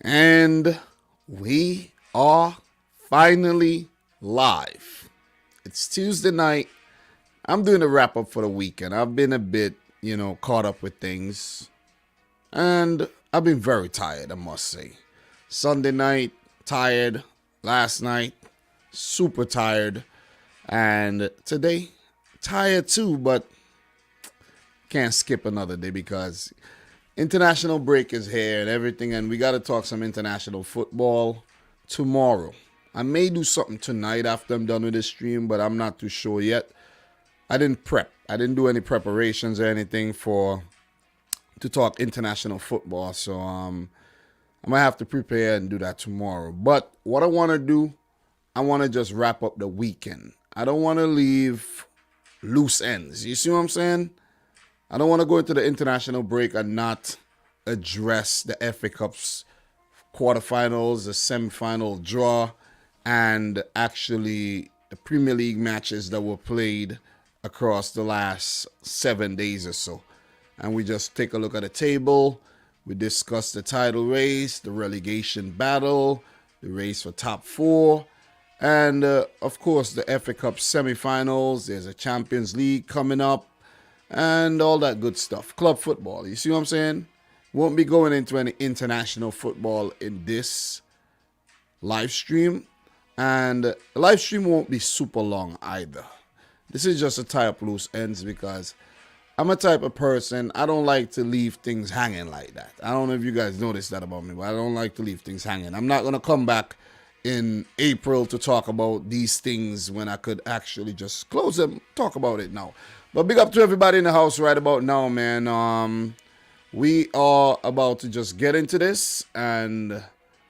And we are finally live. It's Tuesday night. I'm doing a wrap up for the weekend. I've been a bit, caught up with things. And I've been very tired, I must say. Sunday night, tired. Last night, super tired. And today, tired too, but can't skip another day because international break is here and everything, and we got to talk some international football tomorrow. I may do something tonight after I'm done with this stream, but I'm not too sure yet. I didn't prep. I didn't do any preparations or anything to talk international football, so I might have to prepare and do that tomorrow. But what I want to do, I want to just wrap up the weekend. I don't want to leave loose ends. You see what I'm saying? I don't want to go into the international break and not address the FA Cup's quarterfinals, the semifinal draw, and actually the Premier League matches that were played across the last 7 days or so. And we just take a look at the table. We discuss the title race, the relegation battle, the race for top four, and of course the FA Cup semifinals. There's a Champions League coming up. And all that good stuff. Club football. You see what I'm saying? Won't be going into any international football in this live stream. And the live stream won't be super long either. This is just to tie up loose ends because I'm a type of person, I don't like to leave things hanging like that. I don't know if you guys noticed that about me, but I don't like to leave things hanging. I'm not going to come back in April to talk about these things when I could actually just close them, talk about it now. But big up to everybody in the house right about now, man. We are about to just get into this. And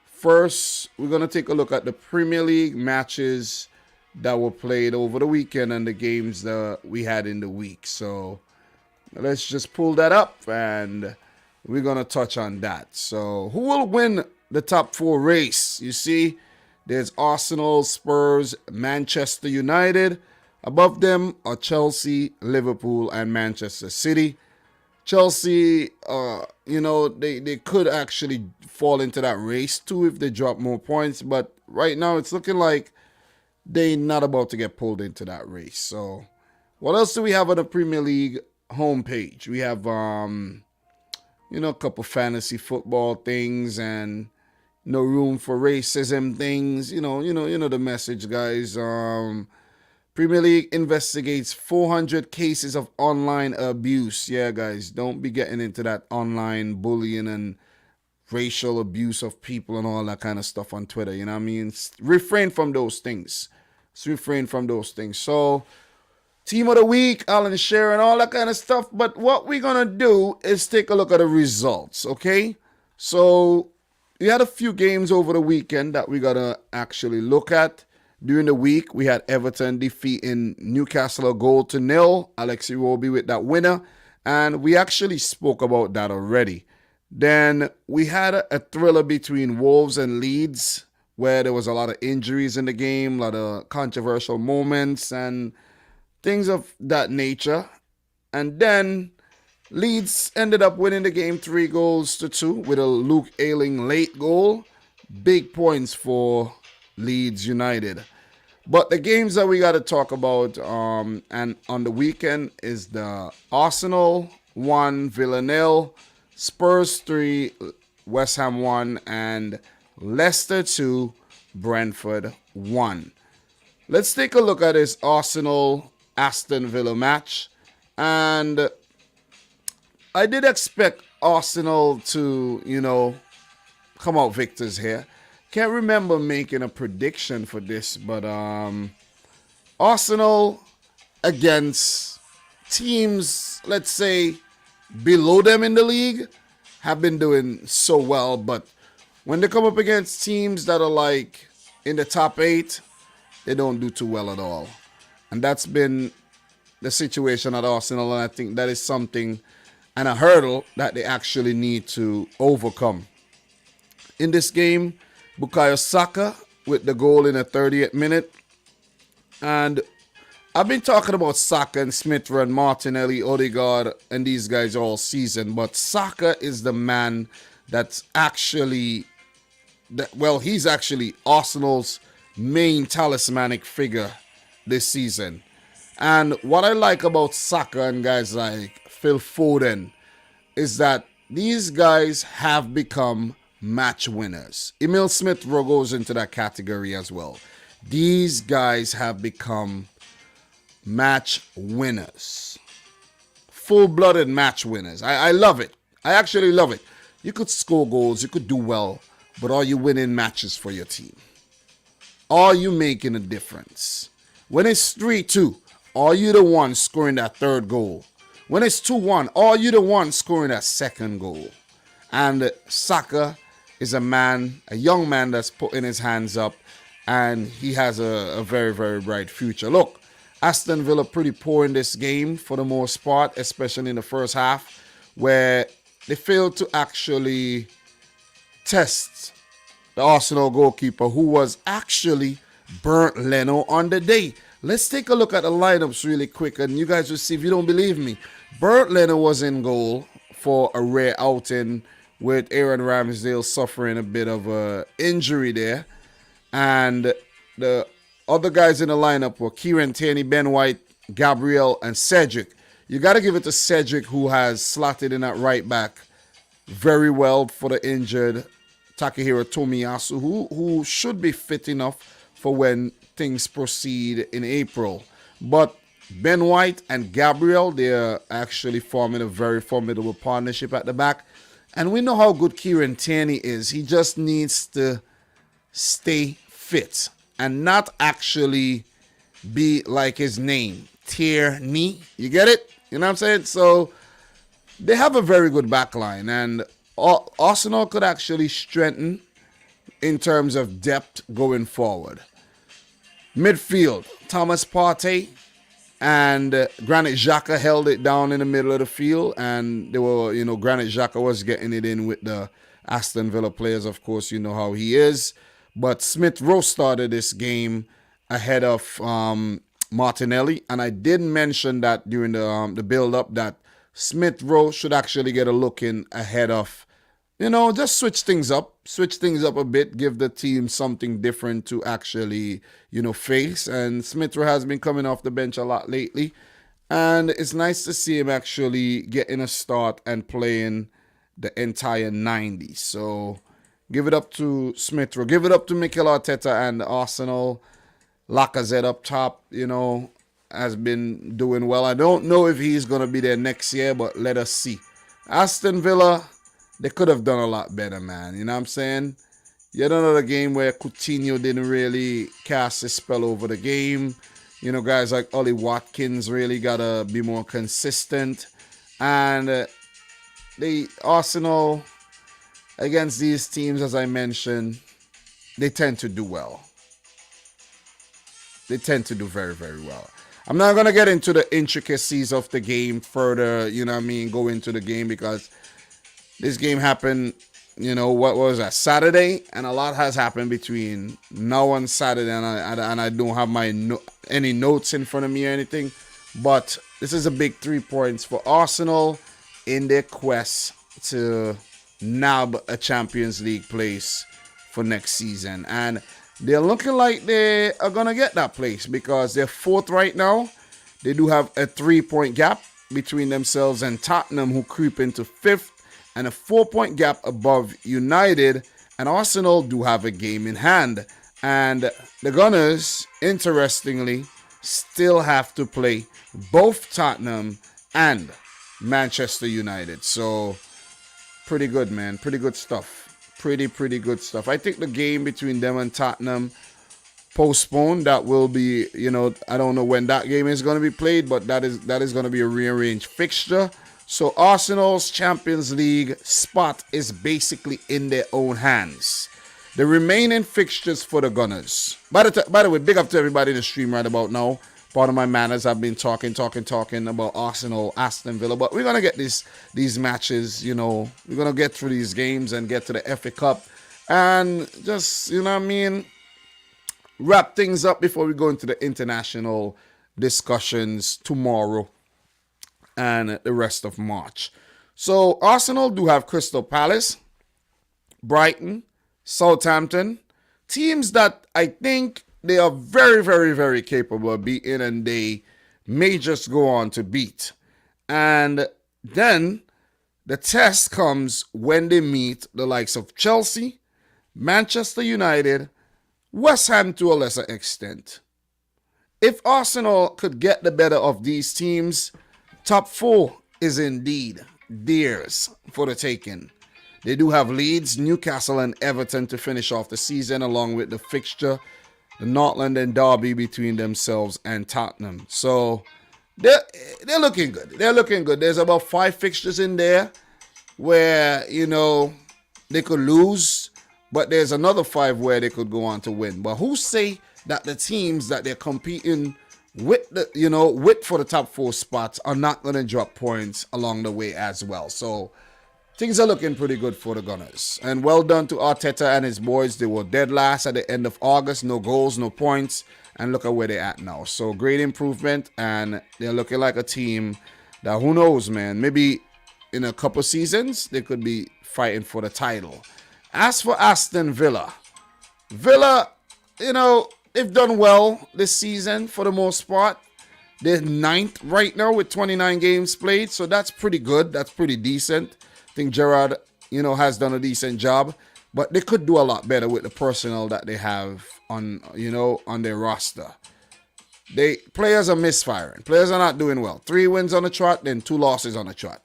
first, we're going to take a look at the Premier League matches that were played over the weekend and the games that we had in the week. So let's just pull that up and we're going to touch on that. So who will win the top four race? You see, there's Arsenal, Spurs, Manchester United. Above them are Chelsea, Liverpool, and Manchester City. Chelsea, they could actually fall into that race too if they drop more points. But right now, it's looking like they're not about to get pulled into that race. So what else do we have on the Premier League homepage? We have, a couple fantasy football things and no room for racism things. You know the message, guys. Premier League investigates 400 cases of online abuse. Yeah, guys, don't be getting into that online bullying and racial abuse of people and all that kind of stuff on Twitter. You know what I mean? Refrain from those things. Refrain from those things. So, team of the week, Alan Shearer and all that kind of stuff. But what we're going to do is take a look at the results, okay? So, we had a few games over the weekend that we got to actually look at. During the week, we had Everton defeating Newcastle 1-0. Alex Iwobi with that winner. And we actually spoke about that already. Then we had a thriller between Wolves and Leeds where there was a lot of injuries in the game, a lot of controversial moments and things of that nature. And then Leeds ended up winning the game 3-2 with a Luke Ayling late goal. Big points for Leeds United. But the games that we got to talk about and on the weekend is the Arsenal 1, Villa 0, Spurs 3, West Ham 1, and Leicester 2, Brentford 1. Let's take a look at this Arsenal-Aston Villa match. And I did expect Arsenal to, come out victors here. Can't remember making a prediction for this, but Arsenal against teams, let's say, below them in the league have been doing so well. But when they come up against teams that are like in the top 8, they don't do too well at all. And that's been the situation at Arsenal. And I think that is something and a hurdle that they actually need to overcome. In this game, Bukayo Saka with the goal in the 30th minute. And I've been talking about Saka and Smith and Martinelli, Odegaard, and these guys all season. But Saka is the man that's actually he's actually Arsenal's main talismanic figure this season. And what I like about Saka and guys like Phil Foden is that these guys have become match winners. Emil Smith Rowe goes into that category as well. These guys have become match winners. Full-blooded match winners. I love it. I actually love it. You could score goals, you could do well, but are you winning matches for your team? Are you making a difference? When it's 3-2, are you the one scoring that third goal? When it's 2-1, are you the one scoring that second goal? And Saka is a young man that's putting his hands up, and he has a very, very bright future. Look, Aston Villa pretty poor in this game for the most part, especially in the first half, where they failed to actually test the Arsenal goalkeeper, who was actually Bernd Leno on the day. Let's take a look at the lineups really quick, and you guys will see if you don't believe me. Bernd Leno was in goal for a rare outing with Aaron Ramsdale suffering a bit of an injury there. And the other guys in the lineup were Kieran Tierney, Ben White, Gabriel, and Cedric. You got to give it to Cedric, who has slotted in at right back very well for the injured Takahiro Tomiyasu, who should be fit enough for when things proceed in April. But Ben White and Gabriel, they're actually forming a very formidable partnership at the back. And we know how good Kieran Tierney is. He just needs to stay fit and not actually be like his name, Tierney. You get it? You know what I'm saying? So they have a very good back line, and Arsenal could actually strengthen in terms of depth going forward. Midfield, Thomas Partey and Granit Xhaka held it down in the middle of the field, and they were, Granit Xhaka was getting it in with the Aston Villa players. Of course, you know how he is. But Smith Rowe started this game ahead of Martinelli, and I did mention that during the build-up that Smith Rowe should actually get a look in ahead of, just switch things up a bit, give the team something different to actually, face. And Smith Rowe has been coming off the bench a lot lately, and it's nice to see him actually getting a start and playing the entire 90. So give it up to Smith Rowe. Give it up to Mikel Arteta and Arsenal. Lacazette up top, has been doing well. I don't know if he's going to be there next year, but let us see. Aston Villa, they could have done a lot better, man. You know what I'm saying? Yet another game where Coutinho didn't really cast his spell over the game. Guys like Ollie Watkins really got to be more consistent. And the Arsenal, against these teams, as I mentioned, they tend to do well. They tend to do very, very well. I'm not going to get into the intricacies of the game further, go into the game, because this game happened, what was that, Saturday? And a lot has happened between now and Saturday, and I don't have any notes in front of me or anything. But this is a big 3 points for Arsenal in their quest to nab a Champions League place for next season. And they're looking like they are going to get that place, because they're fourth right now. They do have a 3-point gap between themselves and Tottenham, who creep into fifth, and a 4-point gap above United. And Arsenal do have a game in hand. And the Gunners, interestingly, still have to play both Tottenham and Manchester United. So pretty good, man. Pretty good stuff. Pretty good stuff. I think the game between them and Tottenham postponed. That will be, I don't know when that game is going to be played, but that is going to be a rearranged fixture. So Arsenal's Champions League spot is basically in their own hands. The remaining fixtures for the Gunners. By the way, big up to everybody in the stream right about now. Part of my manners, I've been talking about Arsenal, Aston Villa. But we're going to get these matches, we're going to get through these games and get to the FA Cup. And just, wrap things up before we go into the international discussions tomorrow and the rest of March. So Arsenal do have Crystal Palace, Brighton, Southampton, teams that I think they are very, very, very capable of beating and they may just go on to beat. And then the test comes when they meet the likes of Chelsea, Manchester United, West Ham to a lesser extent. If Arsenal could get the better of these teams, top four is indeed theirs for the taking. They do have Leeds, Newcastle, and Everton to finish off the season, along with the fixture, the North London derby between themselves and Tottenham. So they're looking good. They're looking good. There's about 5 fixtures in there where, they could lose, but there's another 5 where they could go on to win. But who say that the teams that they're competing with, with for the top 4 spots are not going to drop points along the way as well? So things are looking pretty good for the Gunners. And well done to Arteta and his boys. They were dead last at the end of August. No goals, no points. And look at where they're at now. So great improvement. And they're looking like a team that, who knows, man, maybe in a couple seasons, they could be fighting for the title. As for Aston Villa, they've done well this season for the most part. They're 9th right now with 29 games played. So that's pretty good. That's pretty decent. I think Gerrard, has done a decent job. But they could do a lot better with the personnel that they have on their roster. Players are misfiring. Players are not doing well. 3 wins on the trot, then 2 losses on the trot.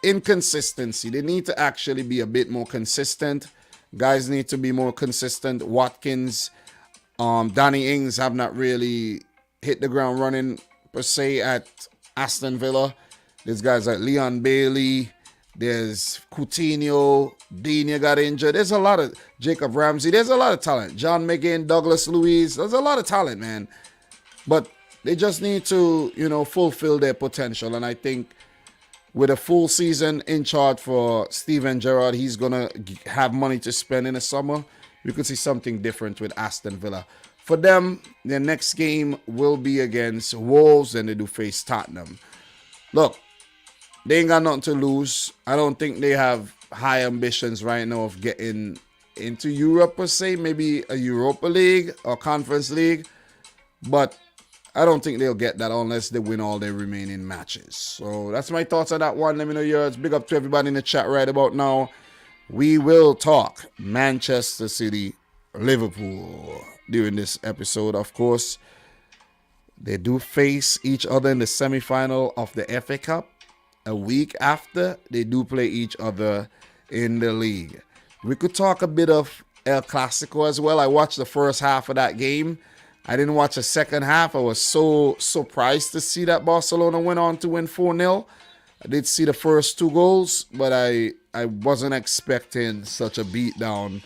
Inconsistency. They need to actually be a bit more consistent. Guys need to be more consistent. Watkins, Danny Ings have not really hit the ground running per se at Aston Villa. There's guys like Leon Bailey. There's Coutinho. Digne got injured. There's a lot of Jacob Ramsey. There's a lot of talent. John McGinn, Douglas Luiz. There's a lot of talent, man. But they just need to, fulfill their potential. And I think with a full season in charge for Steven Gerrard, he's going to have money to spend in the summer. We could see something different with Aston Villa. For them, their next game will be against Wolves, and they do face Tottenham. Look, they ain't got nothing to lose. I don't think they have high ambitions right now of getting into Europe per se, maybe a Europa League or Conference League. But I don't think they'll get that unless they win all their remaining matches. So that's my thoughts on that one. Let me know yours. Big up to everybody in the chat right about now. We will talk Manchester City, Liverpool during this episode, of course. They do face each other in the semi-final of the FA Cup. A week after, they do play each other in the league. We could talk a bit of El Clasico as well. I watched the first half of that game. I didn't watch the second half. I was so surprised to see that Barcelona went on to win 4-0. I did see the first 2 goals, but I wasn't expecting such a beatdown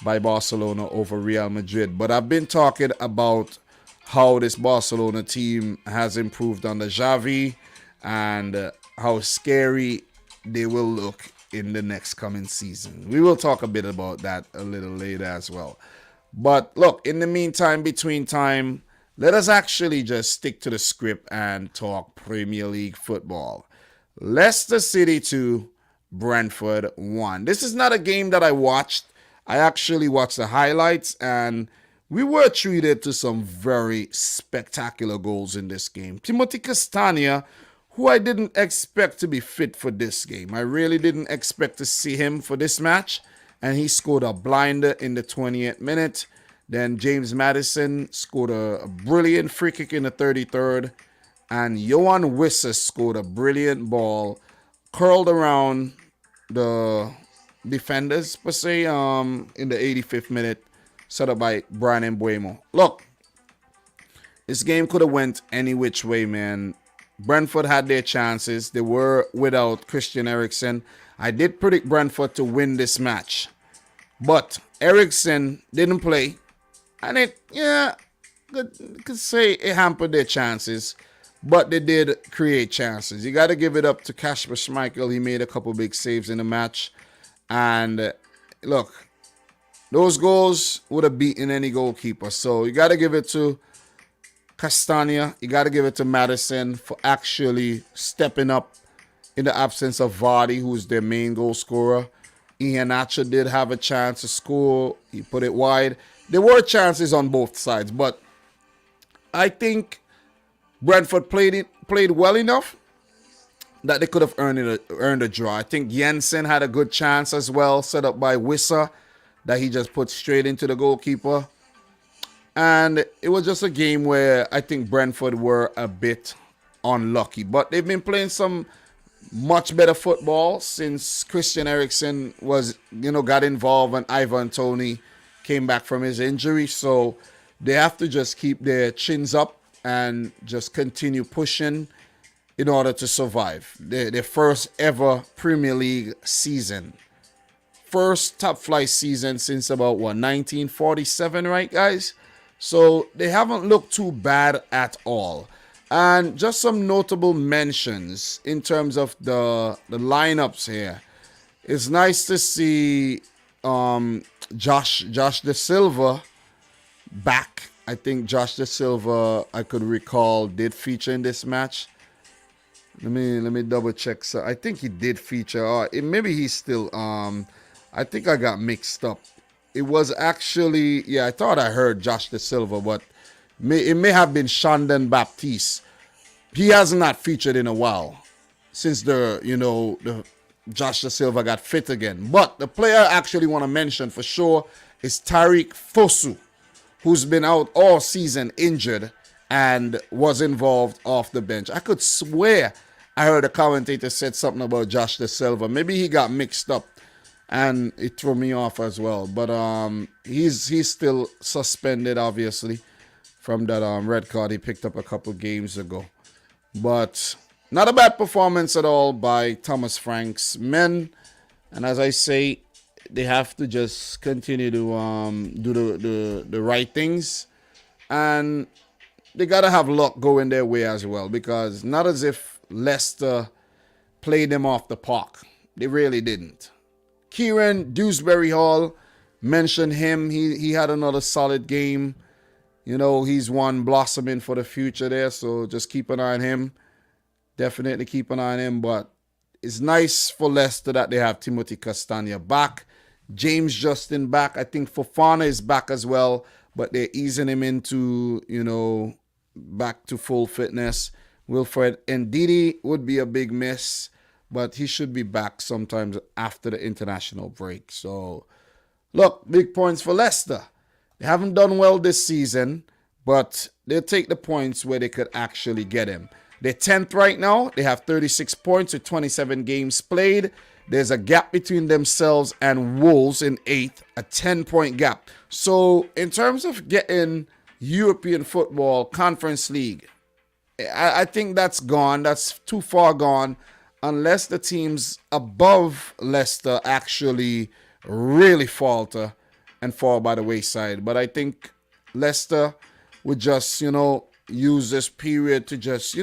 by Barcelona over Real Madrid. But I've been talking about how this Barcelona team has improved under Xavi and how scary they will look in the next coming season. We will talk a bit about that a little later as well. But look, in the meantime, between time, let us actually just stick to the script and talk Premier League football. Leicester City 2, Brentford 1. This is not a game that I watched. I actually watched the highlights, and we were treated to some very spectacular goals in this game. Timothy Castagne, who I didn't expect to be fit for this game. I really didn't expect to see him for this match. And he scored a blinder in the 20th minute. Then James Maddison scored a brilliant free kick in the 33rd. And Johan Wissa scored a brilliant ball, curled around the defenders, per se, in the 85th minute, set up by Brian Mbeumo. Look, this game could have went any which way, man. Brentford had their chances. They were without Christian Eriksen. I did predict Brentford to win this match. But Eriksen didn't play. And could say it hampered their chances. But they did create chances. You got to give it up to Kasper Schmeichel. He made a couple big saves in the match. And look, those goals would have beaten any goalkeeper. So you got to give it to Castagne. You got to give it to Maddison for actually stepping up in the absence of Vardy, who's their main goal scorer. Iheanacho did have a chance to score. He put it wide. There were chances on both sides, but I think Brentford played well enough that they could have earned a draw. I think Jensen had a good chance as well, set up by Wissa, that he just put straight into the goalkeeper. And it was just a game where I think Brentford were a bit unlucky. But they've been playing some much better football since Christian Eriksen got involved and Ivan Toney came back from his injury. So they have to just keep their chins up and just continue pushing in order to survive. Their first ever Premier League season. First top flight season since about 1947, right, guys? So they haven't looked too bad at all. And just some notable mentions in terms of the lineups here. It's nice to see Josh De Silva back. I think Josh De Silva, I could recall, did feature in this match. Let me double check. So I think he did feature. Maybe he's still. I think I got mixed up. It was actually, I thought I heard Josh De Silva, but it may have been Shandon Baptiste. He has not featured in a while since the Josh De Silva got fit again. But the player I actually want to mention for sure is Tariq Fosu, who's been out all season injured and was involved off the bench. I could swear I heard a commentator said something about Josh De Silva. Maybe he got mixed up and it threw me off as well. But he's still suspended, obviously, from that red card he picked up a couple games ago. But not a bad performance at all by Thomas Frank's men. And as I say, they have to just continue to do the right things. And they got to have luck going their way as well. Because not as if Leicester played them off the park. They really didn't. Kieran Dewsbury Hall, mentioned him. He had another solid game. He's one blossoming for the future there. So just keep an eye on him. Definitely keep an eye on him. But it's nice for Leicester that they have Timothy Castagna back. James Justin back. I think Fofana is back as well. But they're easing him into, back to full fitness. Wilfred Ndidi would be a big miss. But he should be back sometimes after the international break. So, look, big points for Leicester. They haven't done well this season, but they'll take the points where they could actually get him. They're 10th right now. They have 36 points with 27 games played. There's a gap between themselves and Wolves in 8th, a 10-point gap. So, in terms of getting European football, Conference League, I think that's gone. That's too far gone. Unless the teams above Leicester actually really falter and fall by the wayside. But I think Leicester would just, use this period to just,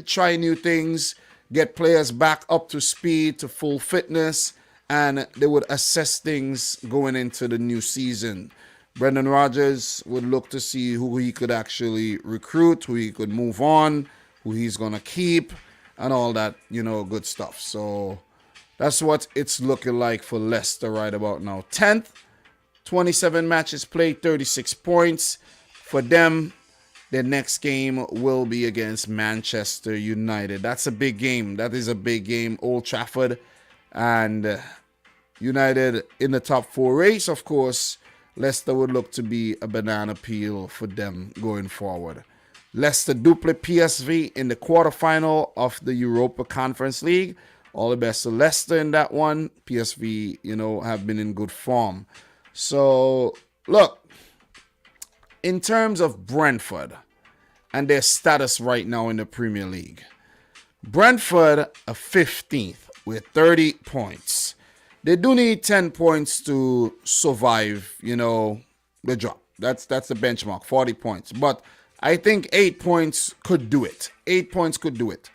try new things, get players back up to speed, to full fitness, and they would assess things going into the new season. Brendan Rodgers would look to see who he could actually recruit, who he could move on, who he's going to keep, and all that, good stuff. So that's what it's looking like for Leicester right about now. 10th, 27 matches played, 36 points. For them, their next game will be against Manchester United. That's a big game. That is a big game. Old Trafford. And United in the top 4 race, of course. Leicester would look to be a banana peel for them going forward. Leicester duple PSV in the quarterfinal of the Europa Conference League. All the best to Leicester in that one. PSV, have been in good form. So, look, in terms of Brentford and their status right now in the Premier League, Brentford are 15th with 30 points. They do need 10 points to survive, the drop. That's the benchmark, 40 points. But I think 8 points could do it. 8 points could do it.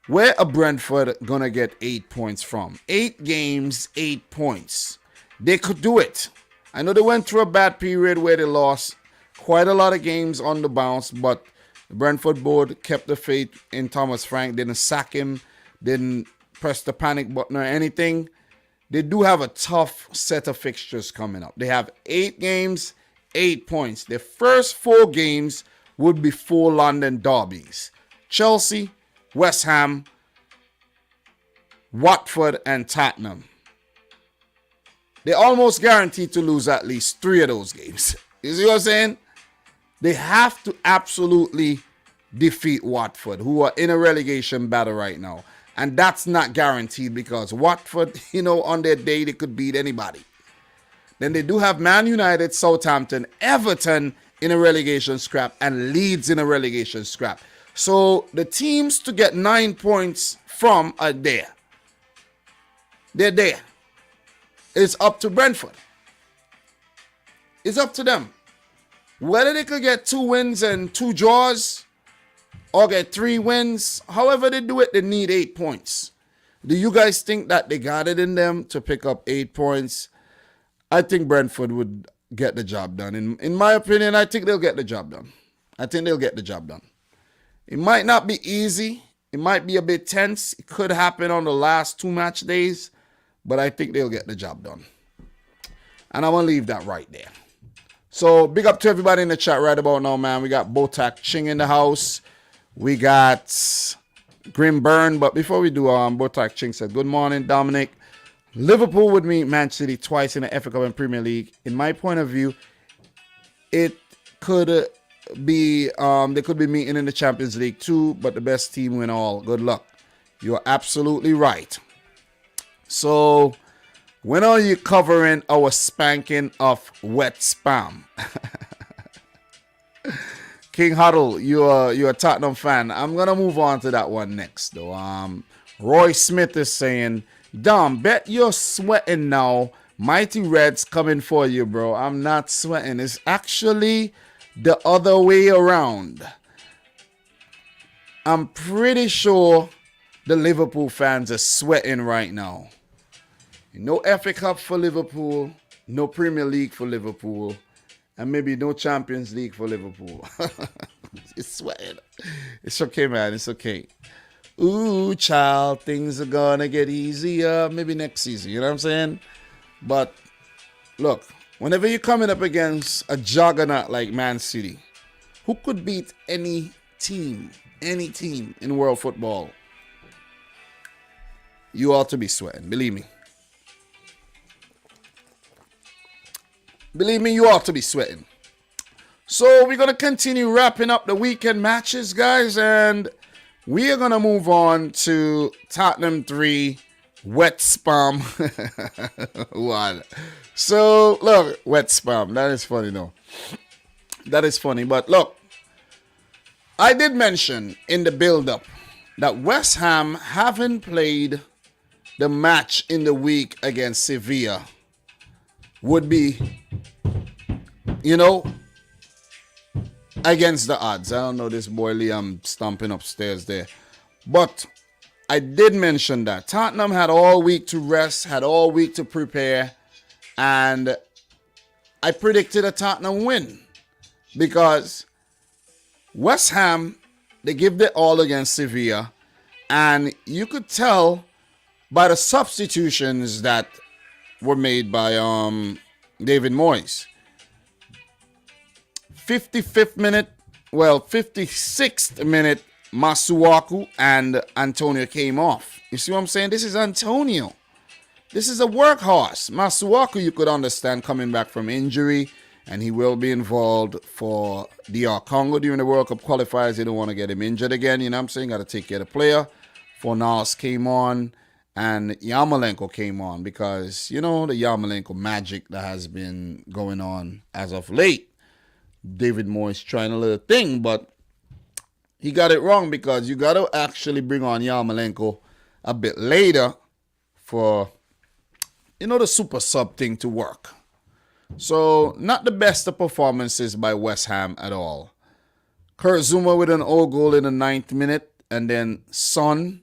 Where are Brentford going to get 8 points from? 8 games, 8 points. They could do it. I know they went through a bad period where they lost quite a lot of games on the bounce, but the Brentford board kept the faith in Thomas Frank, didn't sack him, didn't press the panic button or anything. they do have a tough set of fixtures coming up. They have 8 games, 8 points. Their first 4 games would be 4 London derbies. Chelsea, West Ham, Watford, and Tottenham. They're almost guaranteed to lose at least 3 of those games. You see what I'm saying? They have to absolutely defeat Watford, who are in a relegation battle right now. And that's not guaranteed because Watford, on their day, they could beat anybody. Then they do have Man United, Southampton, Everton in a relegation scrap, and Leeds in a relegation scrap. So the teams to get 9 points from are there. They're there. It's up to Brentford. It's up to them. Whether they could get 2 wins and 2 draws or get 3 wins, however they do it, they need 8 points. Do you guys think that they got it in them to pick up 8 points? I think Brentford would get the job done. In my opinion, I think they'll get the job done. It might not be easy. It might be a bit tense. It could happen on the last 2 match days, but I think they'll get the job done. And I'm going to leave that right there. So big up to everybody in the chat right about now, man. We got Botak Ching in the house. We got Grim Burn. But before we do, Botak Ching said, good morning, Dominic. Liverpool would meet Man City twice in the FA Cup and Premier League. In my point of view, it could be they could be meeting in the Champions League too, but the best team win all. Good luck. You're absolutely right. So when are you covering our spanking of wet spam? King Huddle, you're a Tottenham fan. I'm gonna move on to that one next though. Roy Smith is saying, Dom, bet you're sweating now. Mighty Reds coming for you, bro. I'm not sweating. It's actually the other way around. I'm pretty sure the Liverpool fans are sweating right now. No FA Cup for Liverpool, no Premier League for Liverpool, and maybe no Champions League for Liverpool. It's sweating. It's okay, man. It's okay. Ooh, child, things are gonna get easier maybe next season. You know what I'm saying? But look, whenever you're coming up against a juggernaut like Man City, who could beat any team in world football, you ought to be sweating. Believe me. Believe me, you ought to be sweating. So we're going to continue wrapping up the weekend matches, guys, and we are going to move on to Tottenham 3, wet spam 1. So, look, wet spam. That is funny, though. That is funny. But look, I did mention in the build-up that West Ham haven't played the match in the week against Sevilla would be, against the odds. I don't know, this boy Liam stomping upstairs there. But I did mention that Tottenham had all week to rest, had all week to prepare, and I predicted a Tottenham win because West Ham, they give their all against Sevilla, and you could tell by the substitutions that were made by David Moyes. 56th minute, Masuaku and Antonio came off. You see what I'm saying? This is Antonio. This is a workhorse. Masuaku, you could understand, coming back from injury, and he will be involved for DR Congo during the World Cup qualifiers. They don't want to get him injured again. You know what I'm saying? Got to take care of the player. Fornals came on, and Yarmolenko came on because, the Yarmolenko magic that has been going on as of late. David Moyes trying a little thing, but he got it wrong because you got to actually bring on Yarmolenko a bit later for, the super sub thing to work. So, not the best of performances by West Ham at all. Kurt Zouma with an own goal in the 9th minute, and then Son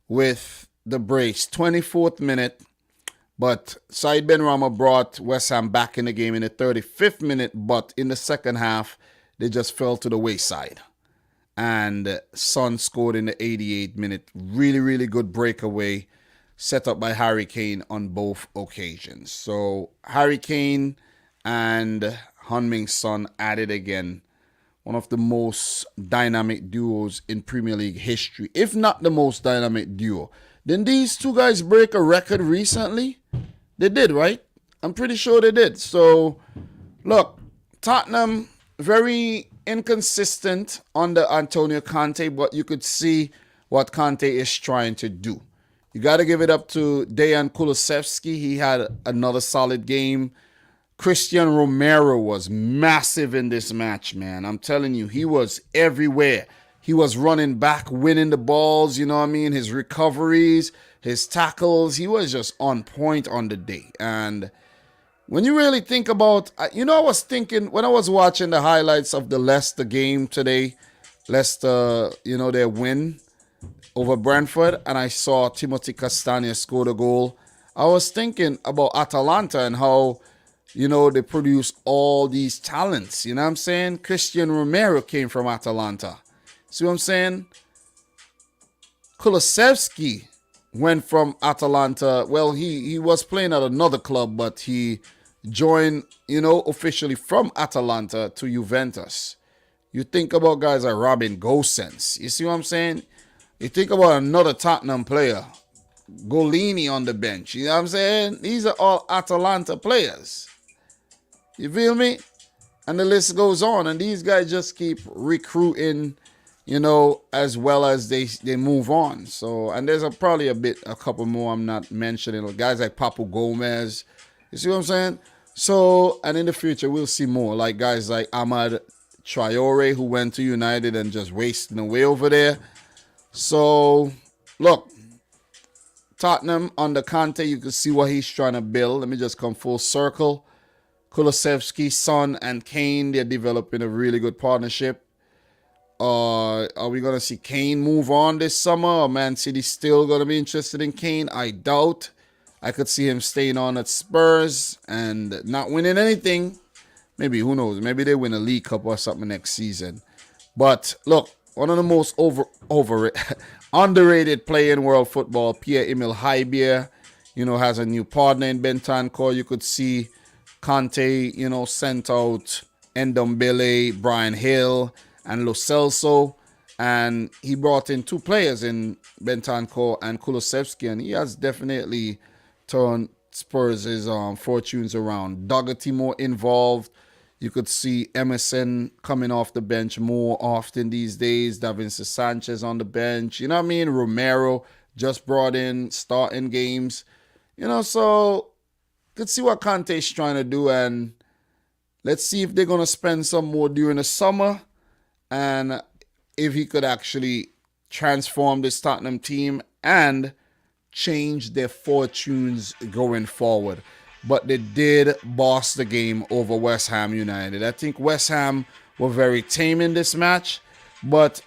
with the brace, 24th minute. But Said Benrahma brought West Ham back in the game in the 35th minute, but in the second half, they just fell to the wayside. And Son scored in the 88th minute. Really, really good breakaway set up by Harry Kane on both occasions. So Harry Kane and Heung-min Son added again, one of the most dynamic duos in Premier League history, if not the most dynamic duo. Didn't these two guys break a record recently? They did, right? I'm pretty sure they did. So, look, Tottenham, very inconsistent under Antonio Conte, but you could see what Conte is trying to do. You got to give it up to Dejan Kulusevski. He had another solid game. Christian Romero was massive in this match, man. I'm telling you, he was everywhere. He was running back, winning the balls, you know what I mean? His recoveries, his tackles, he was just on point on the day. And when you really think about, I was thinking when I was watching the highlights of the Leicester game today, Leicester, their win over Brentford, and I saw Timothy Castagne score the goal. I was thinking about Atalanta and how, they produce all these talents. You know what I'm saying? Christian Romero came from Atalanta. See what I'm saying? Kulusevski went from Atalanta. Well, he was playing at another club, but he joined, officially from Atalanta to Juventus. You think about guys like Robin Gosens. You see what I'm saying? You think about another Tottenham player, Golini on the bench. You know what I'm saying? These are all Atalanta players. You feel me? And the list goes on. And these guys just keep recruiting, as well as they move on. So, and there's probably a couple more I'm not mentioning. Guys like Papu Gomez. You see what I'm saying? So, and in the future, we'll see more. Like guys like Ahmad Traore, who went to United and just wasting away over there. So, look, Tottenham under Conte, you can see what he's trying to build. Let me just come full circle. Kulusevski, Son, and Kane, they're developing a really good partnership. Are we going to see Kane move on this summer? Or Man City still going to be interested in Kane? I doubt. I could see him staying on at Spurs and not winning anything. Maybe, who knows? Maybe they win a League Cup or something next season. But look, one of the most underrated player in world football, Pierre-Emile Højbjerg, has a new partner in Bentancur. You could see Conte, sent out Ndombele, Brian Hill, and Lo Celso. And he brought in two players in Bentancur and Kulusevski, and he has definitely turned Spurs' fortunes around. Doherty more involved. You could see Emerson coming off the bench more often these days. Davinson Sanchez on the bench. You know what I mean? Romero just brought in, starting games. So could see what Conte's trying to do. And let's see if they're going to spend some more during the summer. And if he could actually transform this Tottenham team and change their fortunes going forward. But they did boss the game over West Ham United. I think West Ham were very tame in this match. But,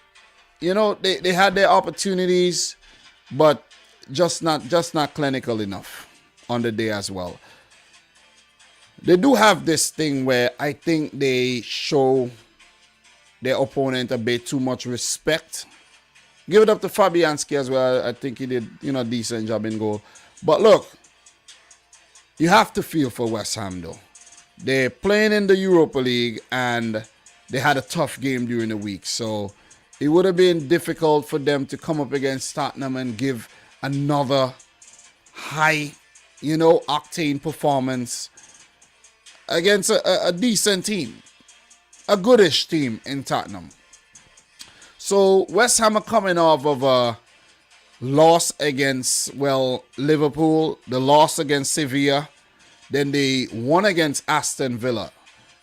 they had their opportunities, but just not clinical enough on the day as well. They do have this thing where I think they show their opponent a bit too much respect. Give it up to Fabianski as well. I think he did, a decent job in goal. But look, you have to feel for West Ham, though. They're playing in the Europa League, and they had a tough game during the week. So it would have been difficult for them to come up against Tottenham and give another high, octane performance against a decent team. A goodish team in Tottenham. So West Ham are coming off of a loss against, Liverpool, the loss against Sevilla, then they won against Aston Villa,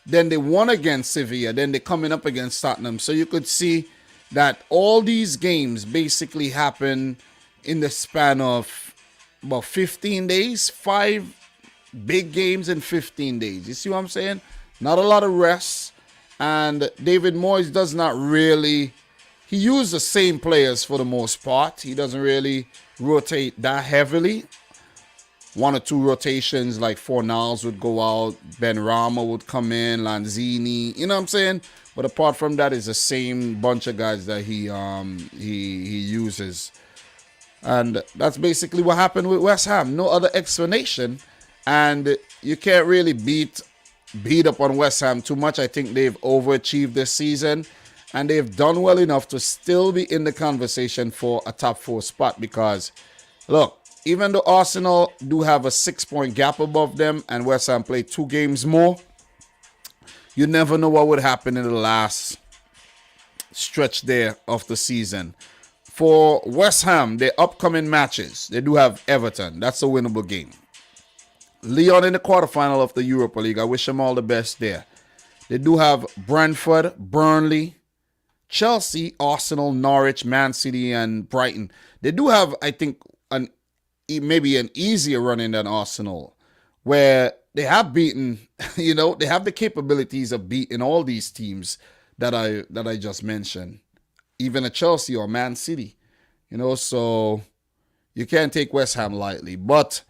then they won against Sevilla, then they're coming up against Tottenham. So you could see that all these games basically happen in the span of about 15 days, 5 big games in 15 days. You see what I'm saying? Not a lot of rest. And David Moyes does not really, he used the same players for the most part. He doesn't really rotate that heavily. 1 or 2 rotations, like Fornals would go out, Ben Rama would come in, Lanzini, you know what I'm saying? But apart from that, it's the same bunch of guys that he uses. And that's basically what happened with West Ham. No other explanation. And you can't really beat up on West Ham too much. I think they've overachieved this season. And they've done well enough to still be in the conversation for a top 4 spot. Because, look, even though Arsenal do have a 6-point gap above them and West Ham play 2 games more, you never know what would happen in the last stretch there of the season. For West Ham, their upcoming matches, they do have Everton. That's a winnable game. Lyon in the quarterfinal of the Europa League. I wish them all the best there. They do have Brentford, Burnley, Chelsea, Arsenal, Norwich, Man City, and Brighton. They do have, I think, maybe an easier running than Arsenal, where they have beaten, they have the capabilities of beating all these teams that I just mentioned, even a Chelsea or Man City, so you can't take West Ham lightly. But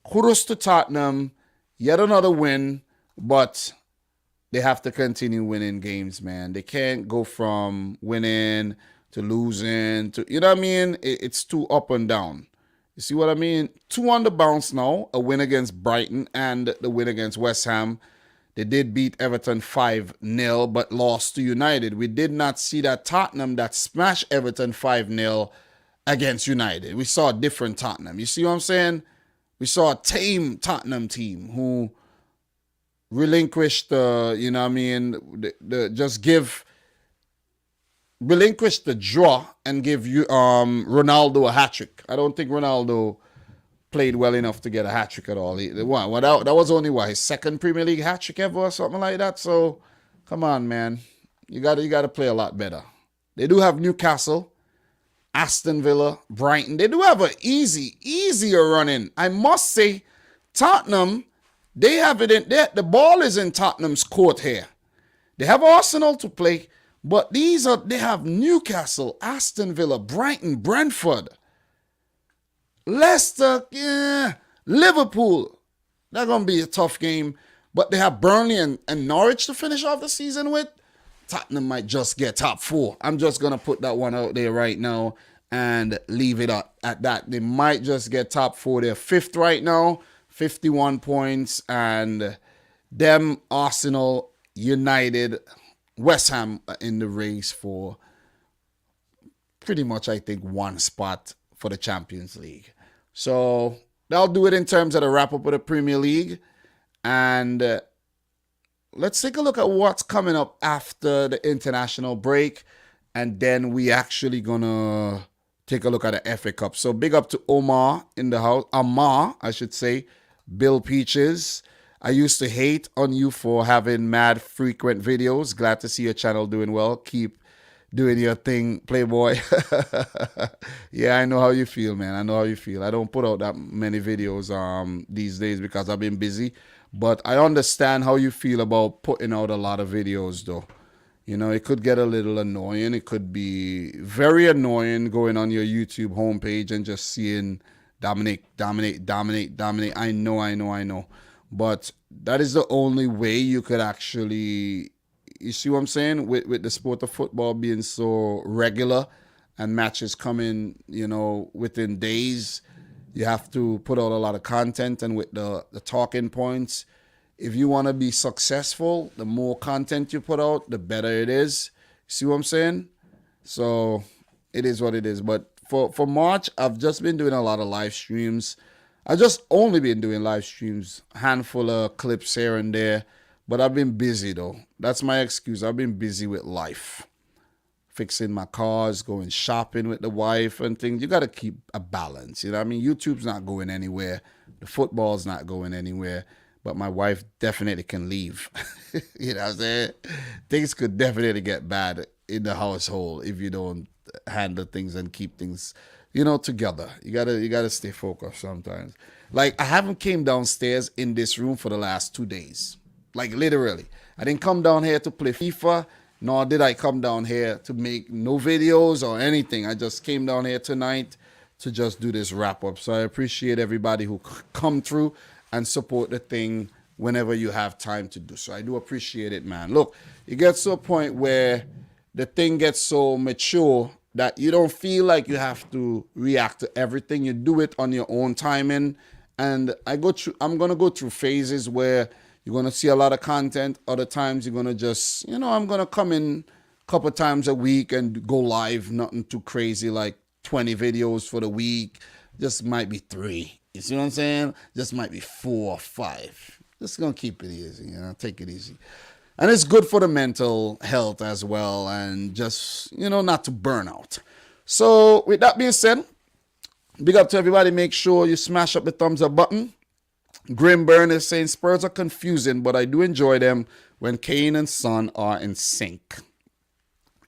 kudos to Tottenham, yet another win, but they have to continue winning games, man. They can't go from winning to losing to, It's too up and down. You see what I mean? 2 on the bounce now, a win against Brighton and the win against West Ham. They did beat Everton 5-0, but lost to United. We did not see that Tottenham that smashed Everton 5-0 against United. We saw a different Tottenham. You see what I'm saying? We saw a tame Tottenham team who relinquished relinquish the draw and give you Ronaldo a hat-trick. I don't think Ronaldo played well enough to get a hat-trick at all. That was only his 2nd Premier League hat-trick ever or something like that. So come on, man. You gotta play a lot better. They do have Newcastle, Aston Villa, Brighton. They do have an easier running. I must say, Tottenham, they have it in there. The ball is in Tottenham's court here. They have Arsenal to play. But they have Newcastle, Aston Villa, Brighton, Brentford, Leicester, Liverpool. That's going to be a tough game. But they have Burnley and Norwich to finish off the season with. Tottenham might just get top 4. I'm just going to put that one out there right now and leave it at that. They might just get top 4. They're 5th right now, 51 points. And them, Arsenal, United, West Ham in the race for pretty much, I think, 1 spot for the Champions League. So that'll do it in terms of the wrap-up of the Premier League. And let's take a look at what's coming up after the international break. And then we actually going to take a look at the FA Cup. So big up to Omar in the house. Amar, I should say. Bill Peaches. I used to hate on you for having mad frequent videos. Glad to see your channel doing well. Keep doing your thing, Playboy. Yeah, I know how you feel, man. I know how you feel. I don't put out that many videos these days because I've been busy. But I understand how you feel about putting out a lot of videos, though. It could get a little annoying. It could be very annoying going on your YouTube homepage and just seeing Dominic. I know. But that is the only way you could actually, you see what I'm saying? With the sport of football being so regular and matches coming, within days, you have to put out a lot of content. And with the talking points, if you want to be successful, the more content you put out, the better it is. See what I'm saying? So it is what it is. But for March, I've just been doing a lot of live streams. I've just only been doing live streams, handful of clips here and there, but I've been busy though. That's my excuse. I've been busy with life, fixing my cars, going shopping with the wife and things. You got to keep a balance. YouTube's not going anywhere. The football's not going anywhere, but my wife definitely can leave. You know what I'm saying? Things could definitely get bad in the household if you don't handle things and keep things together. You gotta stay focused sometimes. Like, I haven't came downstairs in this room for the last 2 days. Like, literally. I didn't come down here to play FIFA, nor did I come down here to make no videos or anything. I just came down here tonight to just do this wrap up. So I appreciate everybody who come through and support the thing whenever you have time to do so. I do appreciate it, man. Look, it gets to a point where the thing gets so mature that you don't feel like you have to react to everything. You do it on your own timing. And I'm gonna go through phases where you're gonna see a lot of content. Other times you're gonna just, I'm gonna come in a couple times a week and go live. Nothing too crazy, like 20 videos for the week. Just might be 3. You see what I'm saying? Just might be 4 or 5. Just gonna keep it easy, take it easy. And it's good for the mental health as well, and just, not to burn out. So with that being said, big up to everybody. Make sure you smash up the thumbs up button. Grimburn is saying Spurs are confusing, but I do enjoy them when Kane and Son are in sync.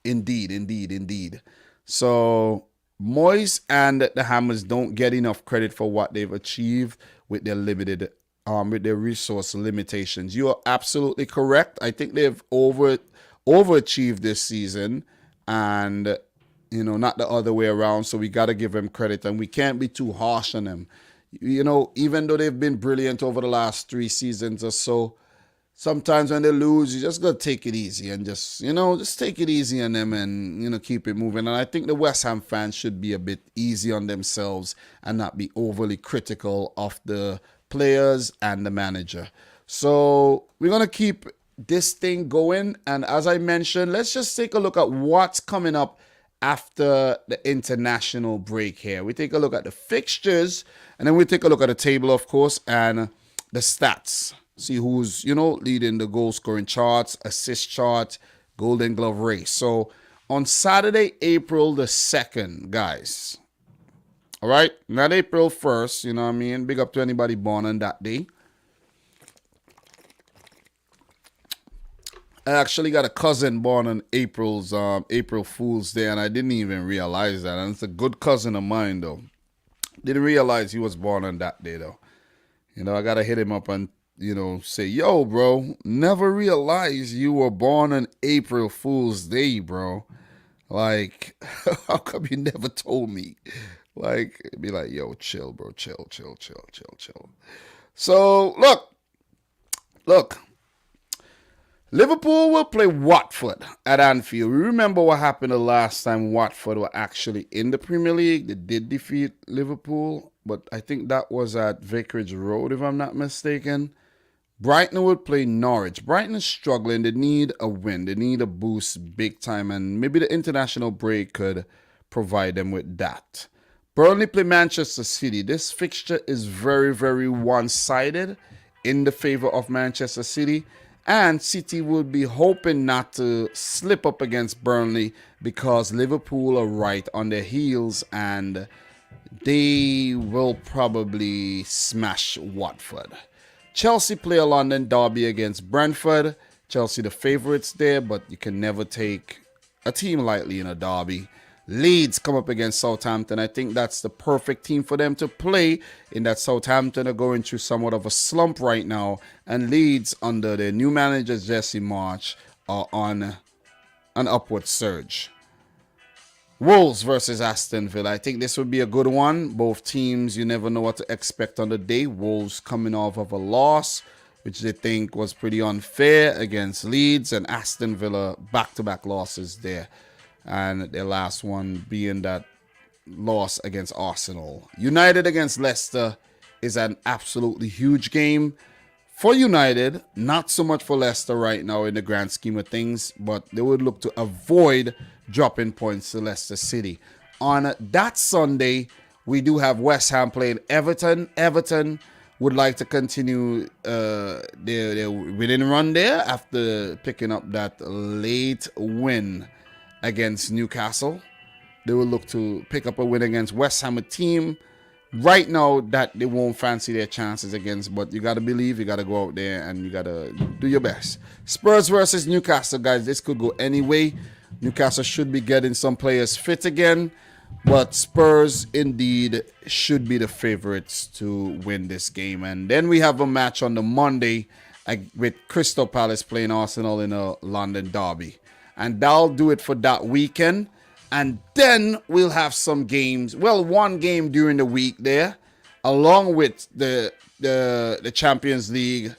Indeed, indeed, indeed. So Moyes and the Hammers don't get enough credit for what they've achieved with their with their resource limitations. You are absolutely correct. I think they've overachieved this season, and not the other way around. So we got to give them credit, and we can't be too harsh on them. Even though they've been brilliant over the last 3 seasons or so, sometimes when they lose, you just got to take it easy and just take it easy on them and, keep it moving. And I think the West Ham fans should be a bit easy on themselves and not be overly critical of the players and the manager. So we're going to keep this thing going. And as I mentioned, let's just take a look at what's coming up after the international break here. We take a look at the fixtures, and then we take a look at the table, of course, and the stats. See who's, leading the goal scoring charts, assist chart, Golden Glove race. So on Saturday, April the 2nd, guys. All right, not April 1st, Big up to anybody born on that day. I actually got a cousin born on April Fool's Day, and I didn't even realize that. And it's a good cousin of mine, though. Didn't realize he was born on that day, though. I got to hit him up and, say, yo, bro, never realized you were born on April Fool's Day, bro. Like, how come you never told me? Like, it'd be like, yo, chill, bro, chill. So, look. Liverpool will play Watford at Anfield. We remember what happened the last time Watford were actually in the Premier League. They did defeat Liverpool, but I think that was at Vicarage Road, if I'm not mistaken. Brighton would play Norwich. Brighton is struggling. They need a win. They need a boost big time, and maybe the international break could provide them with that. Burnley play Manchester City. This fixture is very, very one-sided in the favor of Manchester City. And City would be hoping not to slip up against Burnley because Liverpool are right on their heels and they will probably smash Watford. Chelsea play a London derby against Brentford. Chelsea the favourites there, but you can never take a team lightly in a derby. Leeds come up against Southampton. I think that's the perfect team for them to play, in that Southampton are going through somewhat of a slump right now, and Leeds, under their new manager Jesse Marsch, are on an upward surge. Wolves versus Aston Villa. I think this would be a good one. Both teams, you never know what to expect on the day. Wolves coming off of a loss, which they think was pretty unfair against Leeds, and Aston Villa back-to-back losses there. And their last one being that loss against Arsenal. United against Leicester is an absolutely huge game for United, not so much for Leicester right now in the grand scheme of things, but they would look to avoid dropping points to Leicester City. On that Sunday, we do have West Ham playing Everton. Everton would like to continue their winning run there after picking up that late win against Newcastle. They will look to pick up a win against West Ham, a team right now that they won't fancy their chances against, but you got to believe, you got to go out there and you got to do your best. Spurs versus Newcastle, guys. This could go any way. Newcastle should be getting some players fit again, but Spurs indeed should be the favorites to win this game. And then we have a match on the Monday with Crystal Palace playing Arsenal in a London derby. And that'll do it for that weekend. And then we'll have some games. Well, one game during the week there, along with the Champions League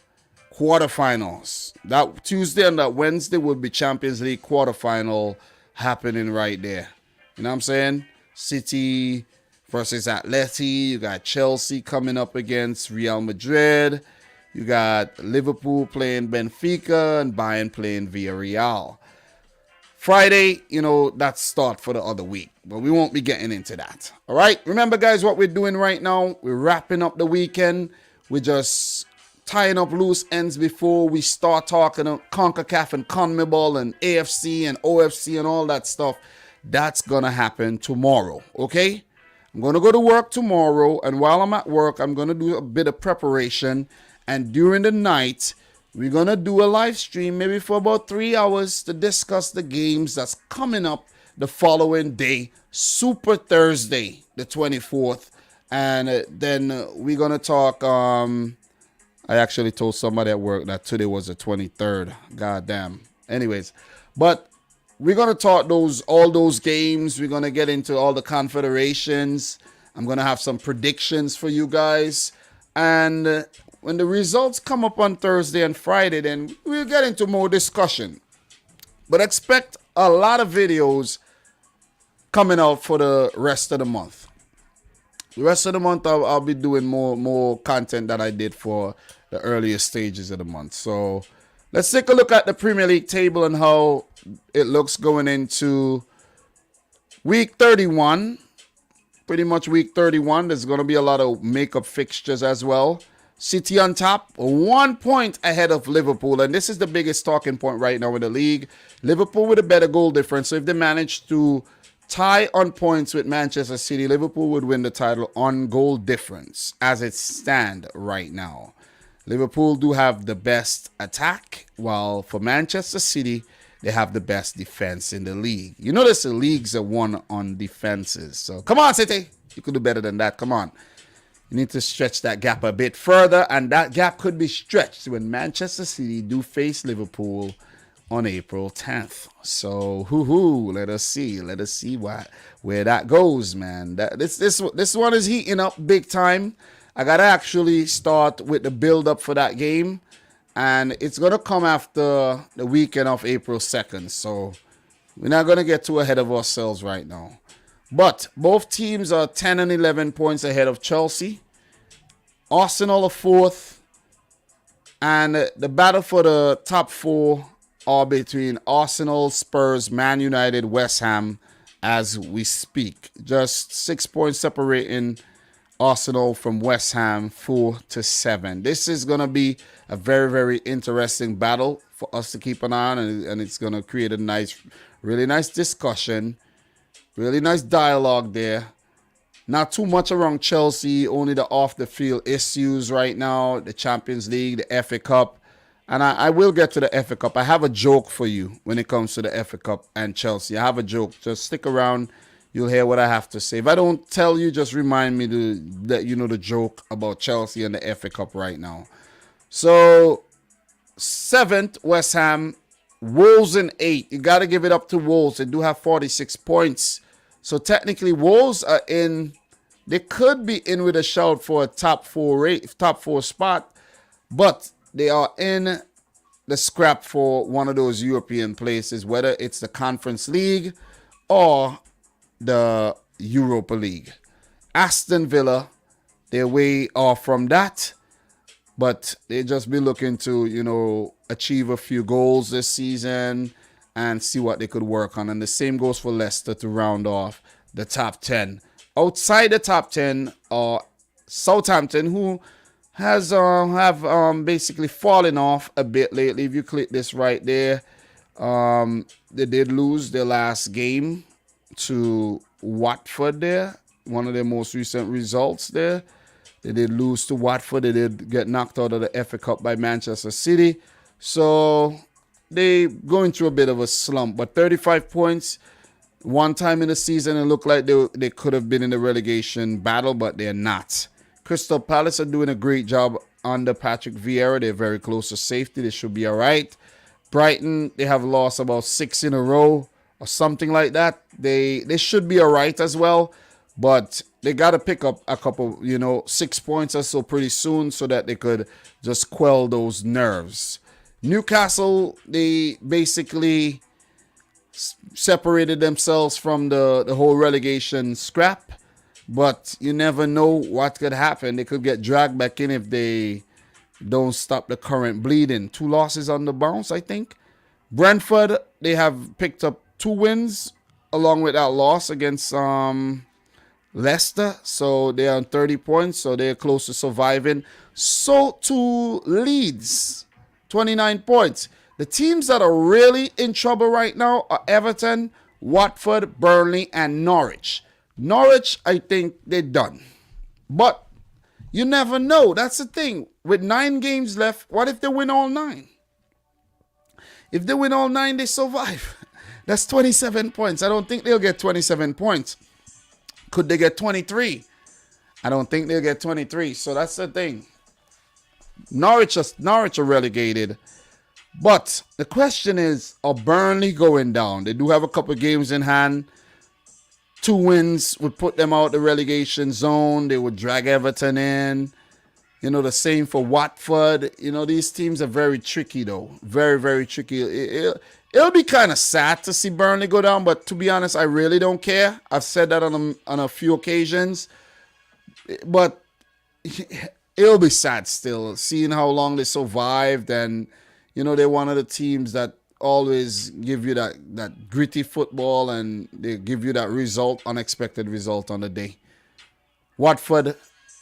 quarterfinals. That Tuesday and that Wednesday will be Champions League quarterfinal happening right there. You know what I'm saying? City versus Atleti. You got Chelsea coming up against Real Madrid. You got Liverpool playing Benfica and Bayern playing Villarreal. Friday, that's start for the other week, but we won't be getting into that. All right. Remember, guys, what we're doing right now, we're wrapping up the weekend. We're just tying up loose ends before we start talking about CONCACAF and CONMEBOL and AFC and OFC and all that stuff. That's going to happen tomorrow. Okay. I'm going to go to work tomorrow. And while I'm at work, I'm going to do a bit of preparation. And during the night, we're going to do a live stream maybe for about 3 hours to discuss the games that's coming up the following day, Super Thursday, the 24th. And then we're going to talk. I actually told somebody at work that today was the 23rd. God damn. Anyways, but we're going to talk all those games. We're going to get into all the confederations. I'm going to have some predictions for you guys. And when the results come up on Thursday and Friday, then we'll get into more discussion. But expect a lot of videos coming out for the rest of the month. The rest of the month, I'll be doing more content than I did for the earlier stages of the month. So let's take a look at the Premier League table and how it looks going into week 31. Pretty much week 31. There's going to be a lot of makeup fixtures as well. City on top, 1 point ahead of Liverpool. And this is the biggest talking point right now in the league. Liverpool with a better goal difference. So if they manage to tie on points with Manchester City, Liverpool would win the title on goal difference as it stands right now. Liverpool do have the best attack, while for Manchester City, they have the best defense in the league. You notice the leagues are won on defenses. So come on, City. You could do better than that. Come on. You need to stretch that gap a bit further, and that gap could be stretched when Manchester City do face Liverpool on April 10th. So, let us see. Let us see where that goes, man. This one is heating up big time. I got to actually start with the build-up for that game, and it's going to come after the weekend of April 2nd. So, we're not going to get too ahead of ourselves right now. But both teams are 10 and 11 points ahead of Chelsea. Arsenal are fourth. And the battle for the top four are between Arsenal, Spurs, Man United, West Ham as we speak. Just 6 points separating Arsenal from West Ham, 4 to 7. This is going to be a very, very interesting battle for us to keep an eye on. And it's going to create a really nice discussion. Really nice dialogue there. Not too much around Chelsea, only the off-the-field issues right now, the Champions League, the FA Cup. And I will get to the FA Cup. I have a joke for you when it comes to the FA Cup and Chelsea. I have a joke. Just stick around. You'll hear what I have to say. If I don't tell you, just remind me to let you know the joke about Chelsea and the FA Cup right now. So, 7th, West Ham. Wolves in 8. You got to give it up to Wolves. They do have 46 points. So technically, Wolves are in. They could be in with a shout for a top four spot, but they are in the scrap for one of those European places, whether it's the Conference League or the Europa League. Aston Villa, they're way off from that, but they just be looking to, achieve a few goals this season and see what they could work on. And the same goes for Leicester to round off the top 10. Outside the top 10 are Southampton, who have basically fallen off a bit lately. If you click this right there, they did lose their last game to Watford there. One of their most recent results there. They did lose to Watford. They did get knocked out of the FA Cup by Manchester City. So they going through a bit of a slump. But 35 points, one time in the season, it looked like they could have been in the relegation battle, but they're not. Crystal Palace are doing a great job under Patrick Vieira. They're very close to safety. They should be all right. Brighton, they have lost about 6 in a row or something like that. They should be all right as well. But they got to pick up a couple, 6 points or so pretty soon so that they could just quell those nerves. Newcastle, they basically separated themselves from the whole relegation scrap. But you never know what could happen. They could get dragged back in if they don't stop the current bleeding. 2 losses on the bounce, I think. Brentford, they have picked up 2 wins along with that loss against Leicester. So they are on 30 points. So they're close to surviving. So to Leeds, 29 points. The teams that are really in trouble right now are Everton, Watford, Burnley, and Norwich. Norwich, I think they're done. But you never know. That's the thing. With 9 games left, what if they win all 9? If they win all 9, they survive. That's 27 points. I don't think they'll get 27 points. Could they get 23? I don't think they'll get 23. So that's the thing. Norwich are relegated. But the question is, are Burnley going down? They do have a couple of games in hand. 2 wins would put them out the relegation zone. They would drag Everton in. You know, the same for Watford. You know, these teams are very tricky, though. Very, very tricky. It'll be kind of sad to see Burnley go down, but to be honest, I really don't care. I've said that on a few occasions. But it'll be sad still, seeing how long they survived. And, you know, they're one of the teams that always give you that gritty football, and they give you that result, unexpected result on the day. Watford,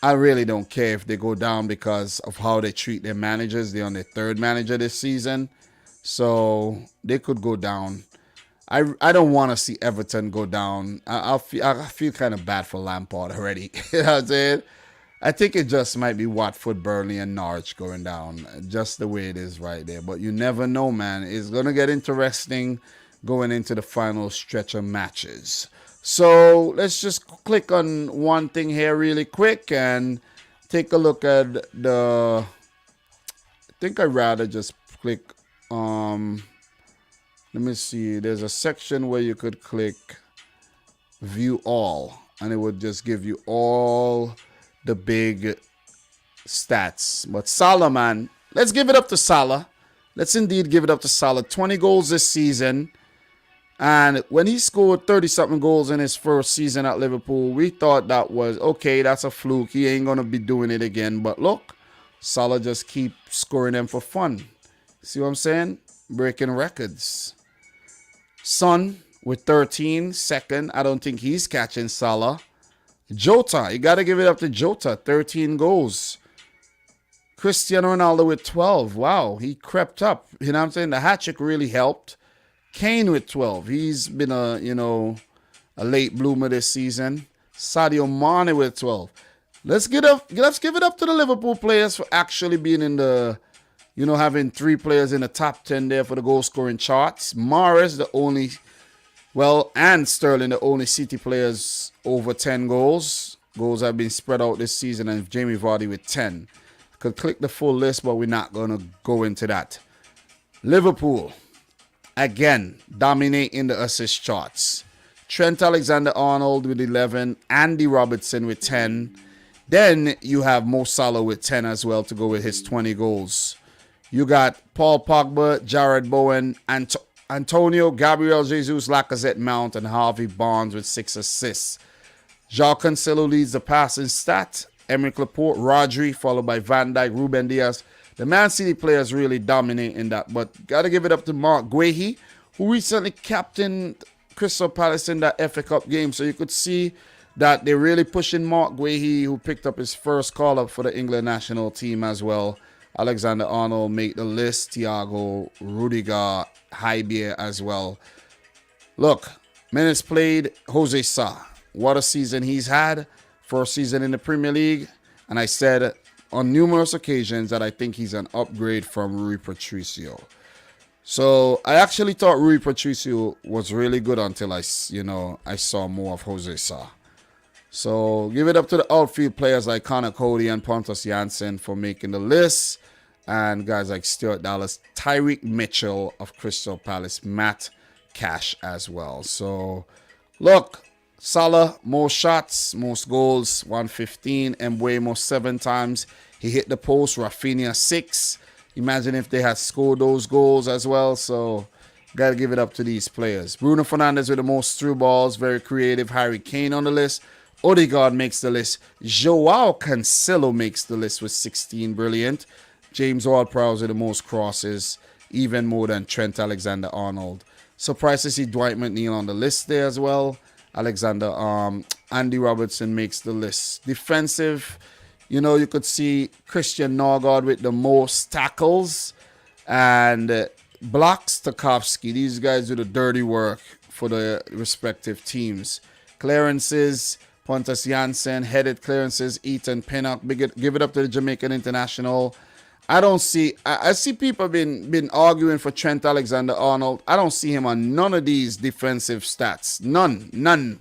I really don't care if they go down because of how they treat their managers. They're on their 3rd manager this season, so they could go down. I don't want to see Everton go down. I feel kind of bad for Lampard already. You know what I'm saying? I think it just might be Watford, Burnley, and Norwich going down, just the way it is right there. But you never know, man. It's going to get interesting going into the final stretch of matches. So let's just click on one thing here really quick and take a look at I think I'd rather just click, let me see. There's a section where you could click View All, and it would just give you all the big stats. But Salah, man, let's give it up to Salah. Let's indeed give it up to Salah. 20 goals this season. And when he scored 30-something goals in his first season at Liverpool, we thought that was, okay, that's a fluke. He ain't going to be doing it again. But look, Salah just keep scoring them for fun. See what I'm saying? Breaking records. Son with 13, second. I don't think he's catching Salah. Jota, you got to give it up to Jota, 13 goals. Cristiano Ronaldo with 12. Wow, he crept up. You know what I'm saying? The hat-trick really helped. Kane with 12. He's been a late bloomer this season. Sadio Mane with 12. Let's give it up to the Liverpool players for actually being in the, having 3 players in the top 10 there for the goal-scoring charts. Mahrez, and Sterling, the only City players over 10 goals. Goals have been spread out this season, and Jamie Vardy with 10. Could click the full list, but we're not going to go into that. Liverpool, again, dominating the assist charts. Trent Alexander-Arnold with 11. Andy Robertson with 10. Then you have Mo Salah with 10 as well to go with his 20 goals. You got Paul Pogba, Jared Bowen, Antonio, Gabriel Jesus, Lacazette, Mount, and Harvey Barnes with 6 assists. João Cancelo leads the passing stat. Emerick Laporte, Rodri, followed by Van Dijk, Ruben Diaz. The Man City players really dominate in that. But got to give it up to Mark Guehi, who recently captained Crystal Palace in that FA Cup game. So you could see that they're really pushing Mark Guehi, who picked up his first call-up for the England national team as well. Alexander-Arnold made the list. Thiago, Rudiger, Hybier as well. Look, minutes played, Jose Sa. What a season he's had. First season in the Premier League. And I said on numerous occasions that I think he's an upgrade from Rui Patricio. So I actually thought Rui Patricio was really good until I saw more of Jose Sa. So give it up to the outfield players like Connor Cody and Pontus Janssen for making the list. And guys like Stuart Dallas, Tyreek Mitchell of Crystal Palace, Matt Cash as well. So look, Salah, most shots, most goals, 115. Mbeumo 7 times. He hit the post. Rafinha 6. Imagine if they had scored those goals as well. So Got to give it up to these players. Bruno Fernandes with the most through balls. Very creative. Harry Kane on the list. Odegaard makes the list. Joao Cancelo makes the list with 16. Brilliant. James Ward-Prowse with the most crosses. Even more than Trent Alexander-Arnold. Surprised to see Dwight McNeil on the list there as well. Andy Robertson makes the list. Defensive, you could see Christian Norgard with the most tackles. And blocks, Tarkowski. These guys do the dirty work for the respective teams. Clearances, Pontus Janssen. Headed clearances, Ethan Pinnock. Give it up to the Jamaican international. I see people been arguing for Trent Alexander-Arnold. I don't see him on none of these defensive stats. None.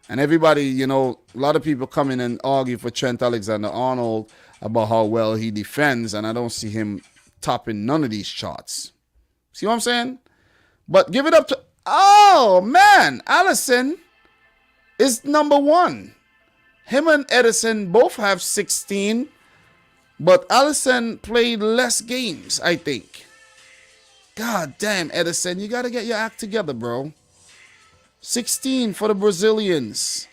And everybody, a lot of people come in and argue for Trent Alexander-Arnold about how well he defends, and I don't see him topping none of these charts. See what I'm saying? But give it up to... Oh, man. Alisson is number 1. Him and Edison both have 16. But Alisson played less games, I think. God damn, Edison. You got to get your act together, bro. 16 for the Brazilians.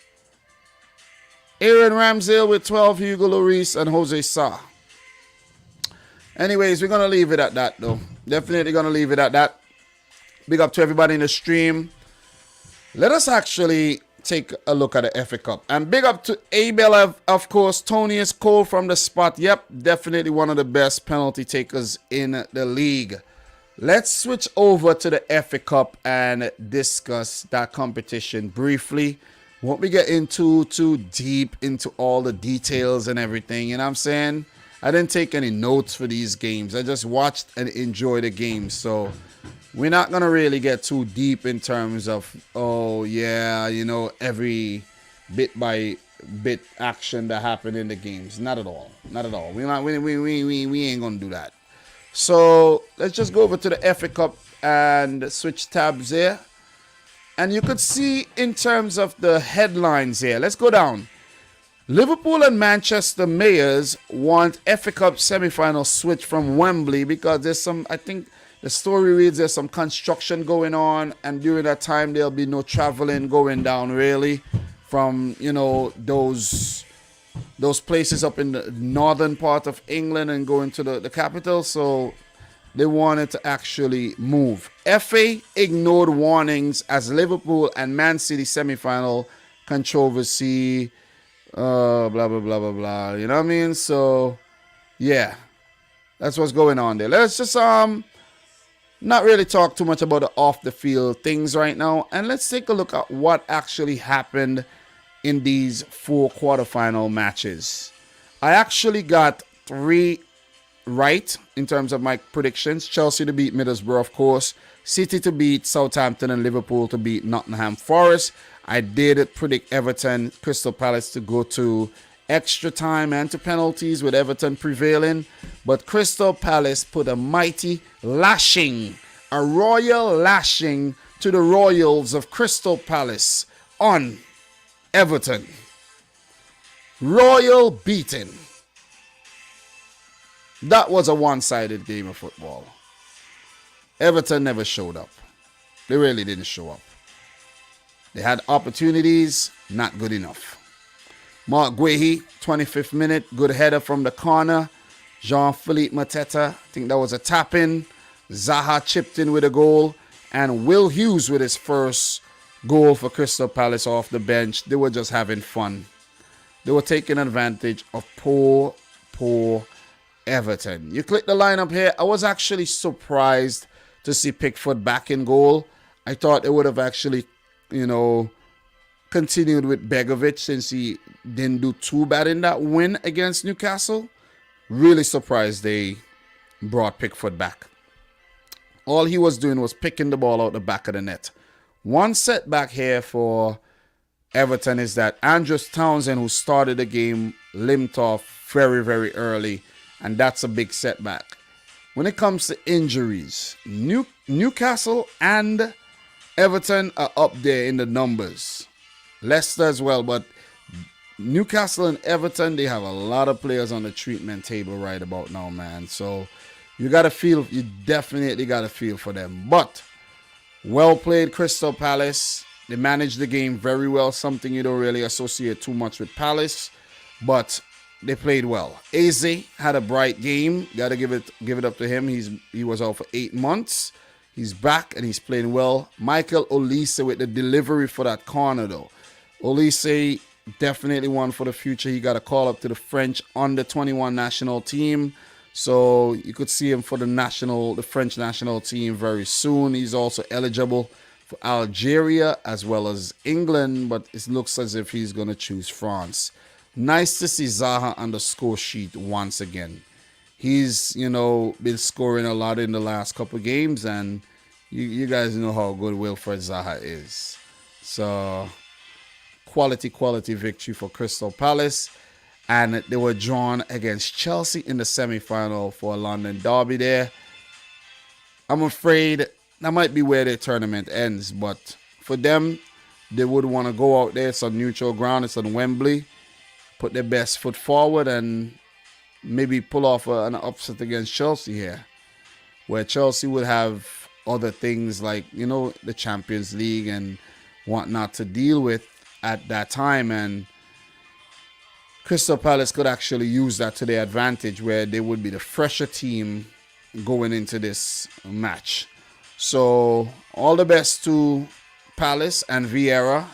Aaron Ramsdale with 12. Hugo Lloris and Jose Sa. Anyways, we're going to leave it at that, though. Definitely going to leave it at that. Big up to everybody in the stream. Let us actually take a look at the FA Cup. And big up to Abel, of course. Tonius Cole from the spot. Yep, definitely one of the best penalty takers in the league. Let's switch over to the FA Cup and discuss that competition briefly. Won't be getting too deep into all the details and everything. You know what I'm saying? I didn't take any notes for these games. I just watched and enjoyed the games. So we're not going to really get too deep in terms of, every bit by bit action that happened in the games. Not at all. Not at all. We ain't going to do that. So let's just go over to the FA Cup and switch tabs there. And you could see in terms of the headlines here. Let's go down. Liverpool and Manchester Mayors want FA Cup semi-final switch from Wembley because there's some, I think the story reads there's some construction going on, and during that time there'll be no traveling going down really from, those places up in the northern part of England and going to the capital. So they wanted to actually move. FA ignored warnings as Liverpool and Man City semi-final controversy. Blah, blah, blah, blah, blah. You know what I mean? So, yeah. That's what's going on there. Let's just not really talk too much about the off-the-field things right now. And let's take a look at what actually happened in these 4 quarterfinal matches. I actually got 3 right in terms of my predictions. Chelsea to beat Middlesbrough, of course. City to beat Southampton and Liverpool to beat Nottingham Forest. I did predict Everton, Crystal Palace to go to extra time and to penalties with Everton prevailing. But Crystal Palace put a mighty lashing, a royal lashing to the Royals of Crystal Palace on Everton. Royal beating. That was a one-sided game of football. Everton never showed up. They really didn't show up. They had opportunities, not good enough. Mark Guehi, 25th minute, good header from the corner. Jean-Philippe Mateta, I think that was a tap-in. Zaha chipped in with a goal. And Will Hughes with his first goal for Crystal Palace off the bench. They were just having fun. They were taking advantage of poor Everton. You click the lineup here. I was actually surprised to see Pickford back in goal. I thought they would have actually, continued with Begovic since he didn't do too bad in that win against Newcastle. Really surprised they brought Pickford back. All he was doing was picking the ball out the back of the net. One setback here for Everton is that Andros Townsend, who started the game, limped off very, very early. And that's a big setback. When it comes to injuries, Newcastle and Everton are up there in the numbers. Leicester as well, but Newcastle and Everton, they have a lot of players on the treatment table right about now, man. So you definitely got to feel for them. But Well played, Crystal Palace. They managed the game very well, something you don't really associate too much with Palace, but they played well. Eze had a bright game. Got to give it up to him. He was out for 8 months. He's back and he's playing well. Michael Olise with the delivery for that corner though. Olise definitely one for the future. He got a call up to the French under-21 national team. So you could see him for the French national team very soon. He's also eligible for Algeria as well as England, but it looks as if he's going to choose France. Nice to see Zaha on the score sheet once again. He's, been scoring a lot in the last couple of games, and you guys know how good Wilfred Zaha is. So, quality victory for Crystal Palace. And they were drawn against Chelsea in the semi-final for a London derby there. I'm afraid that might be where their tournament ends, but for them, they would want to go out there. It's on neutral ground. It's on Wembley. Put their best foot forward and maybe pull off an upset against Chelsea here, where Chelsea would have other things like, the Champions League and whatnot to deal with at that time. And Crystal Palace could actually use that to their advantage, where they would be the fresher team going into this match. So all the best to Palace and Vieira.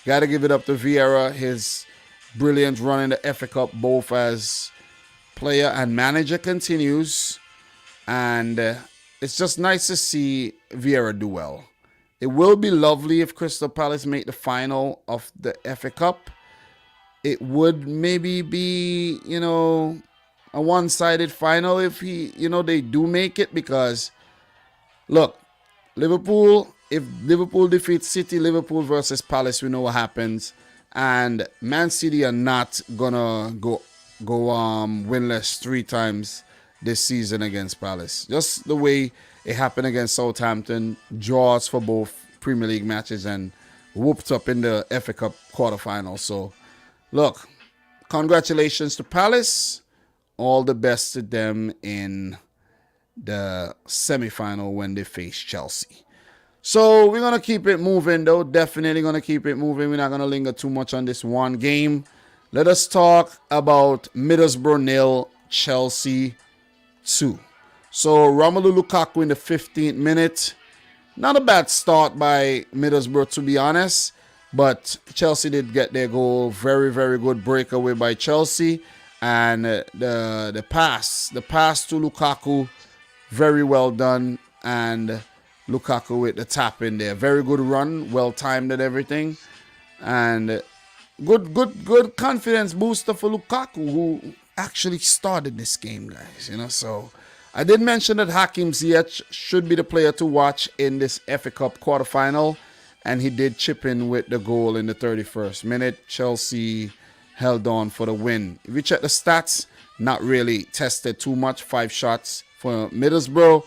Got to give it up to Vieira. His brilliant run in the FA Cup, both as player and manager, continues. And it's just nice to see Vieira do well. It will be lovely if Crystal Palace make the final of the FA Cup. It would maybe be, a one-sided final if they do make it, because, look, if Liverpool defeats City, Liverpool versus Palace, we know what happens. And Man City are not gonna go winless 3 times this season against Palace. Just the way it happened against Southampton, draws for both Premier League matches and whooped up in the FA Cup quarterfinal. So, look, congratulations to Palace. All the best to them in the semi-final when they face Chelsea. So we're going to keep it moving, though. Definitely going to keep it moving. We're not going to linger too much on this one game. Let us talk about Middlesbrough 0, Chelsea 2. So Romelu Lukaku in the 15th minute. Not a bad start by Middlesbrough, to be honest. But Chelsea did get their goal. Very, very good breakaway by Chelsea. And the pass to Lukaku, very well done. And Lukaku with the tap in there. Very good run, well timed and everything. And good confidence booster for Lukaku, who actually started this game, guys. So I did mention that Hakim Ziyech should be the player to watch in this FA Cup quarterfinal. And he did chip in with the goal in the 31st minute. Chelsea held on for the win. If you check the stats, not really tested too much. 5 shots for Middlesbrough.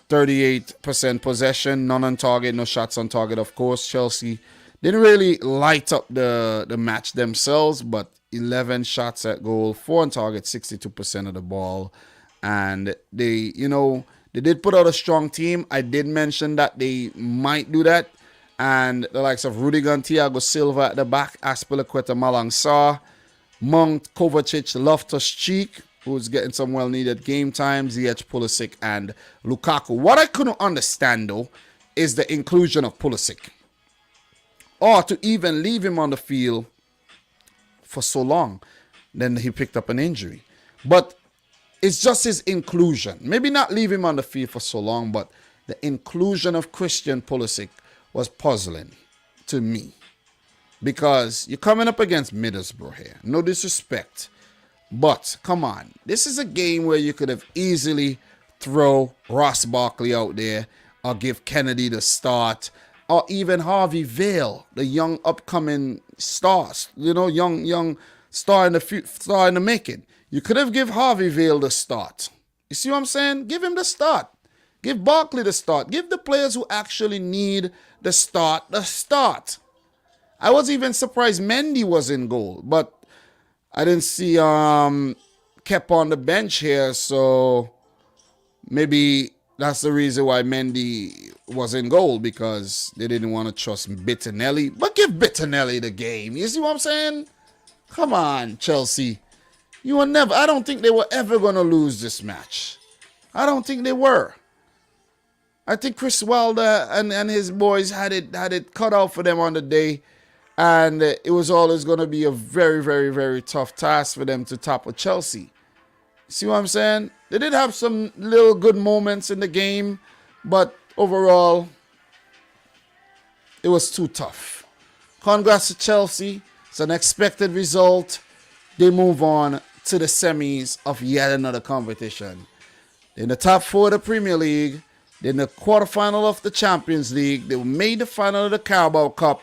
38% possession, none on target, no shots on target, of course. Chelsea didn't really light up the match themselves, but 11 shots at goal, 4 on target, 62% of the ball. And they did put out a strong team. I did mention that they might do that. And the likes of Rudiger, Thiago Silva at the back, Aspilicueta, Malang Sarr, Mount, Kovacic, Loftus-Cheek, who's getting some well-needed game time, Ziyech, Pulisic, and Lukaku. What I couldn't understand, though, is the inclusion of Pulisic. Or to even leave him on the field for so long. Then he picked up an injury. But it's just his inclusion. Maybe not leave him on the field for so long, but the inclusion of Christian Pulisic was puzzling to me. Because you're coming up against Middlesbrough here. No disrespect. But, come on. This is a game where you could have easily throw Ross Barkley out there or give Kennedy the start or even Harvey Vale, the young upcoming stars, young star in the making. You could have give Harvey Vale the start. You see what I'm saying? Give him the start. Give Barkley the start. Give the players who actually need the start the start. I was even surprised Mendy was in goal, but I didn't see Kepa on the bench here, so maybe that's the reason why Mendy was in goal because they didn't want to trust Bettinelli. But give Bettinelli the game. You see what I'm saying? Come on, Chelsea. You were never. I don't think they were ever going to lose this match. I don't think they were. I think Chris Wilder and his boys had it cut out for them on the day. And it was always going to be a very, very, very tough task for them to topple Chelsea. See what I'm saying? They did have some little good moments in the game, but overall, it was too tough. Congrats to Chelsea. It's an expected result. They move on to the semis of yet another competition. In the top 4 of the Premier League, in the quarterfinal of the Champions League, they made the final of the Carabao Cup,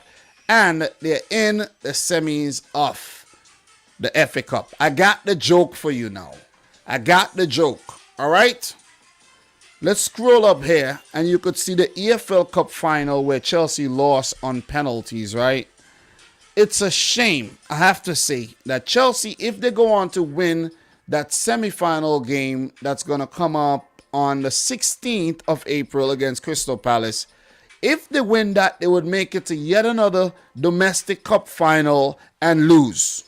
and they're in the semis of the FA Cup. I got the joke for you now. I got the joke. All right? Let's scroll up here, and you could see the EFL Cup final where Chelsea lost on penalties, right? It's a shame, I have to say, that Chelsea, if they go on to win that semi-final game that's going to come up on the 16th of April against Crystal Palace, if they win that, they would make it to yet another domestic cup final and lose.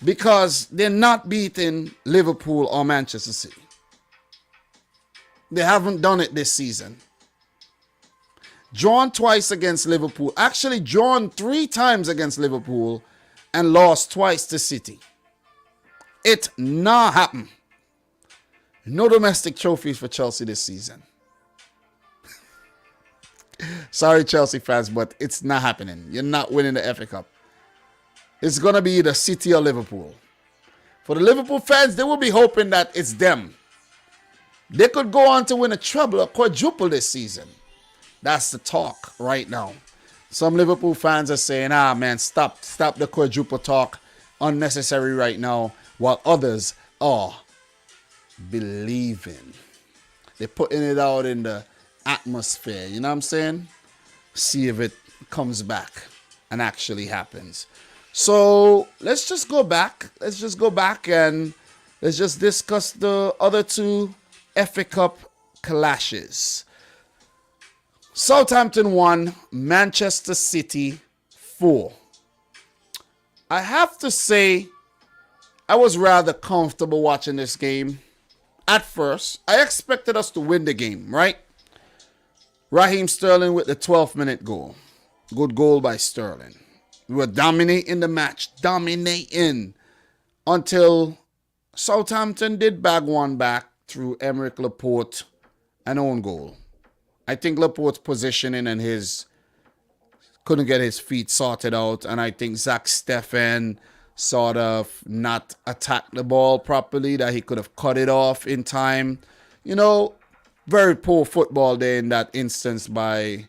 Because they're not beating Liverpool or Manchester City. They haven't done it this season. Drawn twice against Liverpool. Actually drawn 3 times against Liverpool and lost twice to City. It not happen. No domestic trophies for Chelsea this season. Sorry, Chelsea fans, but it's not happening. You're not winning the FA Cup. It's going to be either City or Liverpool. For the Liverpool fans, they will be hoping that it's them. They could go on to win a treble or quadruple this season. That's the talk right now. Some Liverpool fans are saying, man, stop the quadruple talk. Unnecessary right now. While others are believing. They're putting it out in the atmosphere. You know what I'm saying? See if it comes back and actually happens. So let's just go back. And let's just discuss the other 2 FA Cup clashes. Southampton 1, Manchester City 4. I have to say, I was rather comfortable watching this game. At first, I expected us to win the game, right? Raheem Sterling with the 12th minute goal. Good goal by Sterling. We were dominating the match. Dominating. Until Southampton did bag one back through Emerick Laporte, an own goal. I think Laporte's positioning and couldn't get his feet sorted out. And I think Zach Steffen sort of not attacked the ball properly, that he could have cut it off in time. You know, very poor football there in that instance by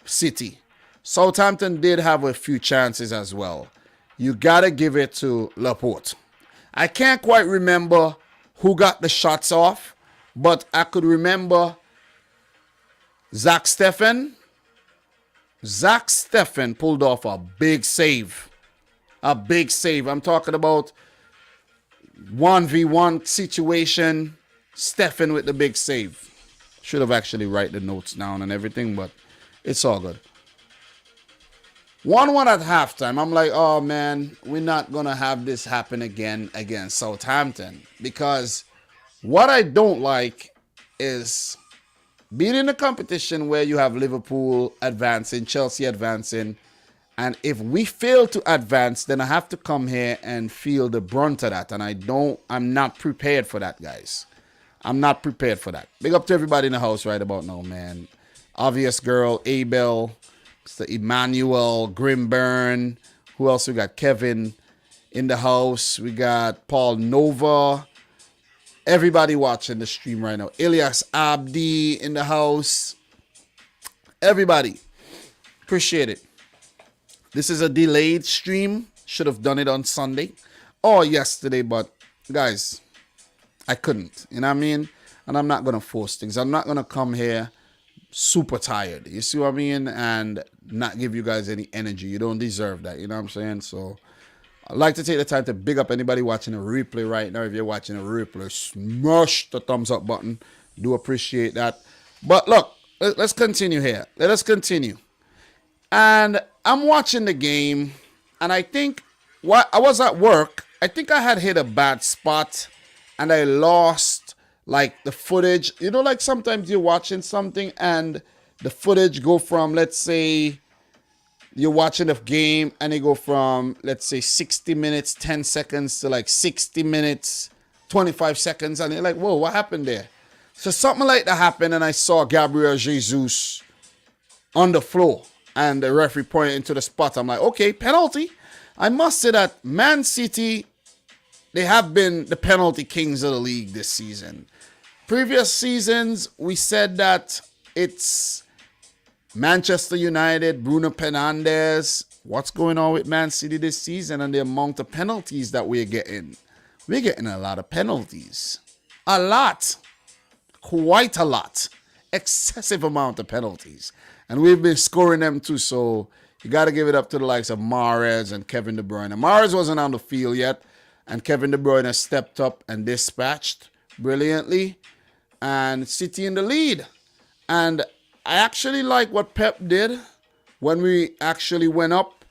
City. Southampton did have a few chances as well. You got to give it to Laporte. I can't quite remember who got the shots off, but I could remember Zach Steffen. Zach Steffen pulled off a big save. A big save. I'm talking about 1v1 situation. Steffen with the big save. Should have actually write the notes down and everything, but it's all good. 1-1 at halftime. I'm like, oh man, we're not going to have this happen again against Southampton. Because what I don't like is being in a competition where you have Liverpool advancing, Chelsea advancing. And if we fail to advance, then I have to come here and feel the brunt of that. And I'm not prepared for that, guys. I'm not prepared for that. Big up to everybody in the house right about now, man. Obvious Girl, Abel, Mr. Emmanuel, Grimburn. Who else we got? Kevin in the house. We got Paul Nova. Everybody watching the stream right now. Ilyas Abdi in the house. Everybody. Appreciate it. This is a delayed stream. Should have done it on Sunday or yesterday, but guys, I couldn't. You know what I mean? And I'm not going to force things. I'm not going to come here super tired. You see what I mean? And not give you guys any energy. You don't deserve that. You know what I'm saying? So I'd like to take the time to big up anybody watching a replay right now. If you're watching a replay, smash the thumbs up button. Do appreciate that. But look, let's continue here. Let us continue. And I'm watching the game, and I think I was at work. I think I had hit a bad spot, and I lost like the footage. You know, like sometimes you're watching something and the footage go from, let's say, you're watching a game and it go from, let's say, 60 minutes, 10 seconds to like 60 minutes, 25 seconds. And you're like, whoa, what happened there? So something like that happened, and I saw Gabriel Jesus on the floor and the referee pointed into the spot. I'm like, okay, penalty. I must say that Man City, they have been the penalty kings of the league this season. Previous seasons, we said that it's Manchester United, Bruno Fernandes. What's going on with Man City this season and the amount of penalties that we're getting? We're getting a lot of penalties. A lot. Quite a lot. Excessive amount of penalties. And we've been scoring them too, so you got to give it up to the likes of Mahrez and Kevin De Bruyne. Mahrez wasn't on the field yet, and Kevin De Bruyne has stepped up and dispatched brilliantly. And City in the lead. And I actually like what Pep did when we actually went up.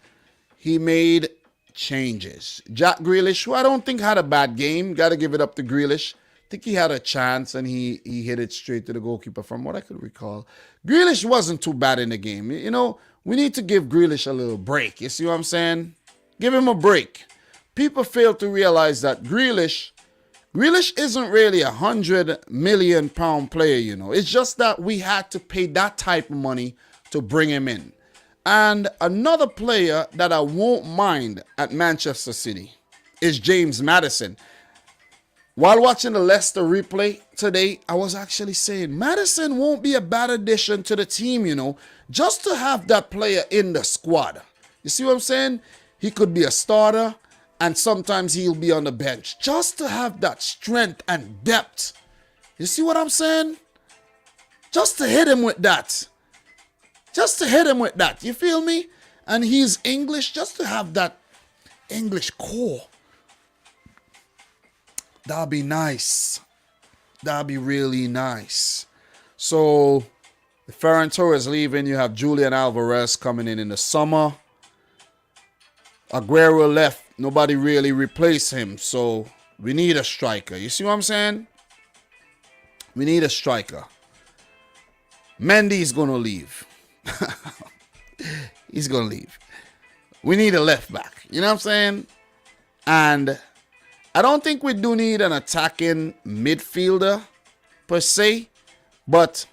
He made changes. Jack Grealish, who I don't think had a bad game. Got to give it up to Grealish. I think he had a chance and he hit it straight to the goalkeeper from what I could recall. Grealish wasn't too bad in the game. You know, we need to give Grealish a little break. You see what I'm saying? Give him a break. People fail to realize that Grealish isn't really £100 million player, you know. It's just that we had to pay that type of money to bring him in. And another player that I won't mind at Manchester City is James Maddison. While watching the Leicester replay today, I was actually saying Maddison won't be a bad addition to the team, you know, just to have that player in the squad. You see what I'm saying? He could be a starter, and sometimes he'll be on the bench, just to have that strength and depth. You see what I'm saying? Just to hit him with that. Just to hit him with that. You feel me? And he's English, just to have that English core. That'll be nice. That'll be really nice. So, the Ferran Torres leaving. You have Julian Alvarez coming in the summer. Aguero left. Nobody really replaced him. So, we need a striker. You see what I'm saying? We need a striker. Mendy's going to leave. He's going to leave. We need a left back. You know what I'm saying? And I don't think we do need an attacking midfielder per se, but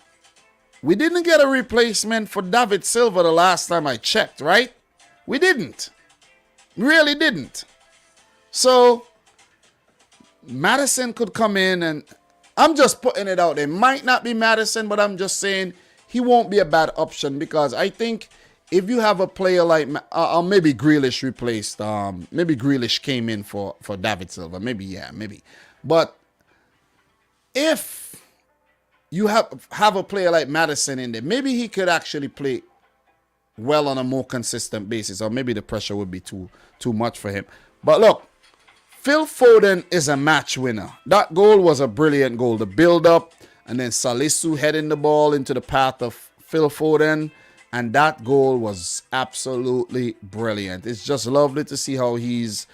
we didn't get a replacement for David Silva the last time I checked, right? We didn't. Really didn't. So Maddison could come in, and I'm just putting it out there. Might not be Maddison, but I'm just saying he won't be a bad option, because I think if you have a player like, maybe Grealish replaced, maybe Grealish came in for David Silva. Maybe. But if you have a player like Maddison in there, maybe he could actually play well on a more consistent basis, or maybe the pressure would be too much for him. But look, Phil Foden is a match winner. That goal was a brilliant goal. The build-up, and then Salisu heading the ball into the path of Phil Foden. And that goal was absolutely brilliant. It's just lovely to see how he's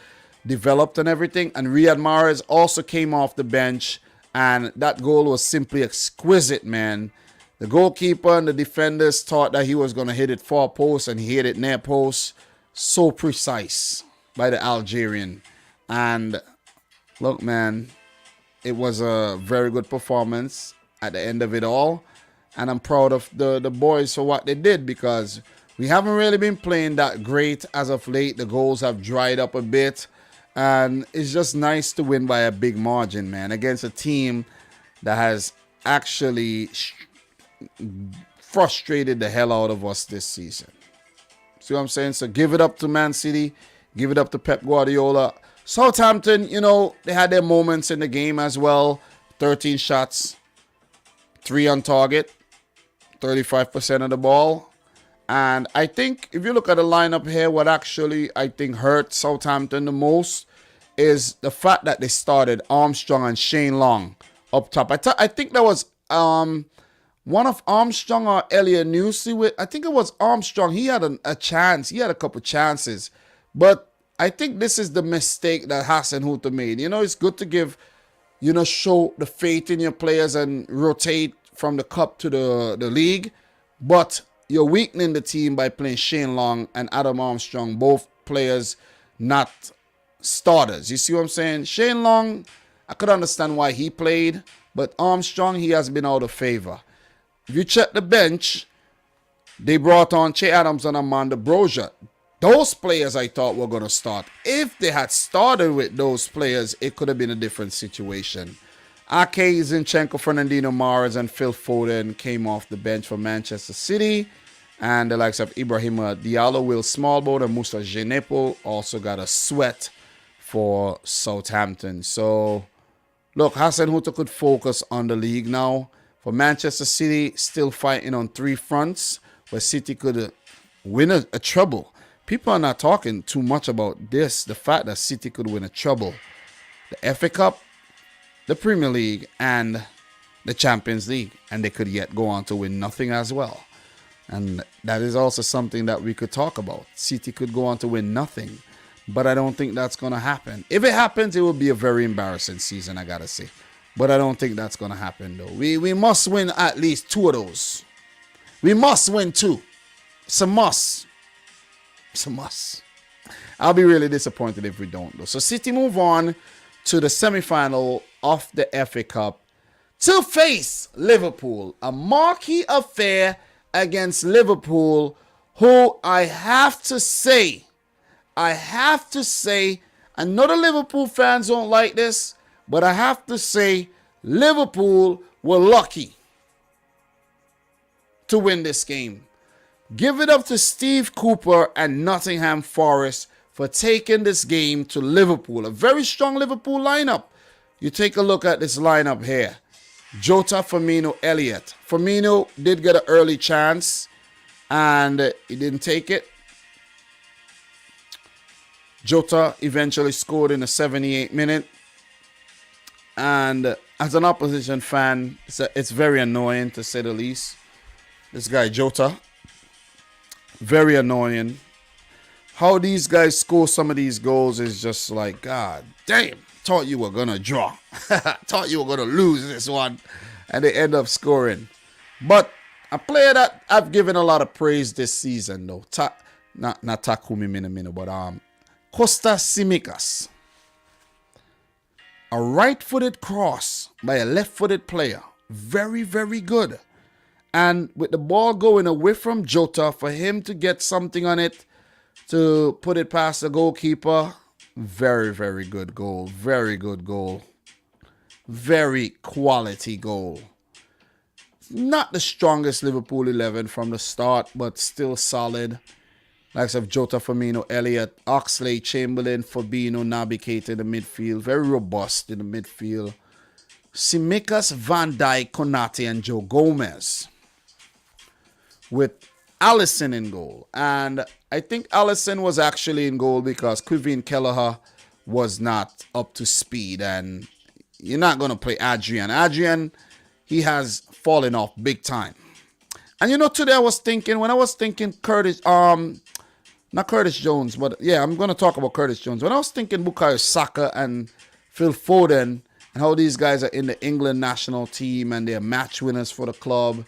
developed and everything. And Riyad Mahrez also came off the bench, and that goal was simply exquisite, man. The goalkeeper and the defenders thought that he was going to hit it far post, and he hit it near post. So precise by the Algerian. And look, man, it was a very good performance at the end of it all. And I'm proud of the boys for what they did, because we haven't really been playing that great as of late. The goals have dried up a bit. And it's just nice to win by a big margin, man, against a team that has actually frustrated the hell out of us this season. See what I'm saying? So give it up to Man City. Give it up to Pep Guardiola. Southampton, you know, they had their moments in the game as well. 13 shots, 3 on target. 35% of the ball. And I think if you look at the lineup here, what actually I think hurt Southampton the most is the fact that they started Armstrong and Shane Long up top. I think that was one of Armstrong or Elliot Newsey with, I think it was Armstrong. He had a chance. He had a couple chances. But I think this is the mistake that Hassan Hutter made. It's good to give, show the faith in your players and rotate from the cup to the league. But you're weakening the team by playing Shane Long and Adam Armstrong, both players not starters. You see what I'm saying? Shane Long, I could understand why he played, but Armstrong, he has been out of favor. If you check the bench, they brought on Che Adams and Amanda Brozier. Those players I thought were going to start. If they had started with those players, it could have been a different situation. Ake Zinchenko, Fernandinho Mahrez, and Phil Foden came off the bench for Manchester City. And the likes of Ibrahima Diallo, Will Smallboat, and Musa Jenepo also got a sweat for Southampton. So, look, Hassan Hutter could focus on the league now. For Manchester City, still fighting on three fronts, where City could win a treble. People are not talking too much about this, the fact that City could win a treble. The FA Cup, the Premier League, and the Champions League. And they could yet go on to win nothing as well. And that is also something that we could talk about. City could go on to win nothing. But I don't think that's going to happen. If it happens, it will be a very embarrassing season, I got to say. But I don't think that's going to happen, though. We must win at least two of those. We must win two. It's a must. It's a must. I'll be really disappointed if we don't, though. So City move on to the semi-final of the FA Cup to face Liverpool. A marquee affair against Liverpool, who I have to say, I know the Liverpool fans don't like this, but I have to say, Liverpool were lucky to win this game. Give it up to Steve Cooper and Nottingham Forest for taking this game to Liverpool. A very strong Liverpool lineup. You take a look at this lineup here. Jota, Firmino, Elliott. Firmino did get an early chance and he didn't take it. Jota eventually scored in the 78th minute. And as an opposition fan, it's very annoying to say the least. This guy, Jota, very annoying. How these guys score some of these goals is just like, God damn, thought you were going to draw. Thought you were going to lose this one. And they end up scoring. But a player that I've given a lot of praise this season, though. Not Takumi Minamino, but Costa Tsimikas. A right-footed cross by a left-footed player. Very, very good. And with the ball going away from Jota, for him to get something on it, to put it past the goalkeeper, very, very good goal. Very good goal. Very quality goal. Not the strongest Liverpool 11 from the start, but still solid. Likes of Jota, Firmino, Elliott, Oxlade, Chamberlain, Fabinho, Naby Keita in the midfield. Very robust in the midfield. Tsimikas, Van Dijk, Konate, and Joe Gomez. With Alisson in goal. And I think Alisson was actually in goal because Kevin Kelleher was not up to speed. And you're not going to play Adrian. Adrian, he has fallen off big time. And today I was thinking, Curtis, not Curtis Jones, but yeah, I'm going to talk about Curtis Jones. When I was thinking Bukayo Saka and Phil Foden and how these guys are in the England national team and they're match winners for the club,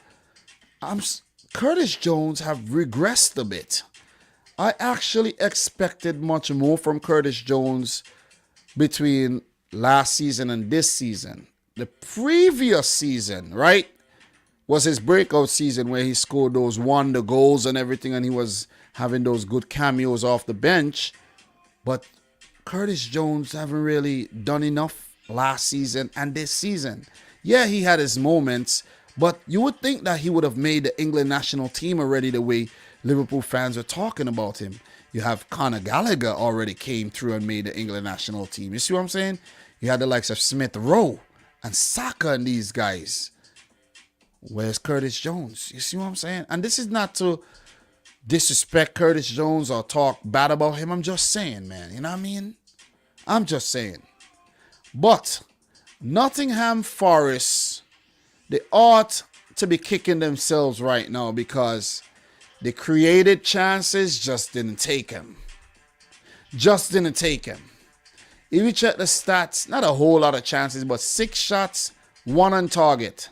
Curtis Jones have regressed a bit. I actually expected much more from Curtis Jones between last season and this season. The previous season, right, was his breakout season where he scored those wonder goals and everything, and he was having those good cameos off the bench. But Curtis Jones haven't really done enough last season and this season. Yeah, he had his moments, but you would think that he would have made the England national team already the way Liverpool fans are talking about him. You have Conor Gallagher already came through and made the England national team. You see what I'm saying? You had the likes of Smith Rowe and Saka and these guys. Where's Curtis Jones? You see what I'm saying? And this is not to disrespect Curtis Jones or talk bad about him. I'm just saying, man. You know what I mean? I'm just saying. But Nottingham Forest, they ought to be kicking themselves right now because they created chances, just didn't take them. Just didn't take them. If you check the stats, not a whole lot of chances, but 6 shots, 1 on target.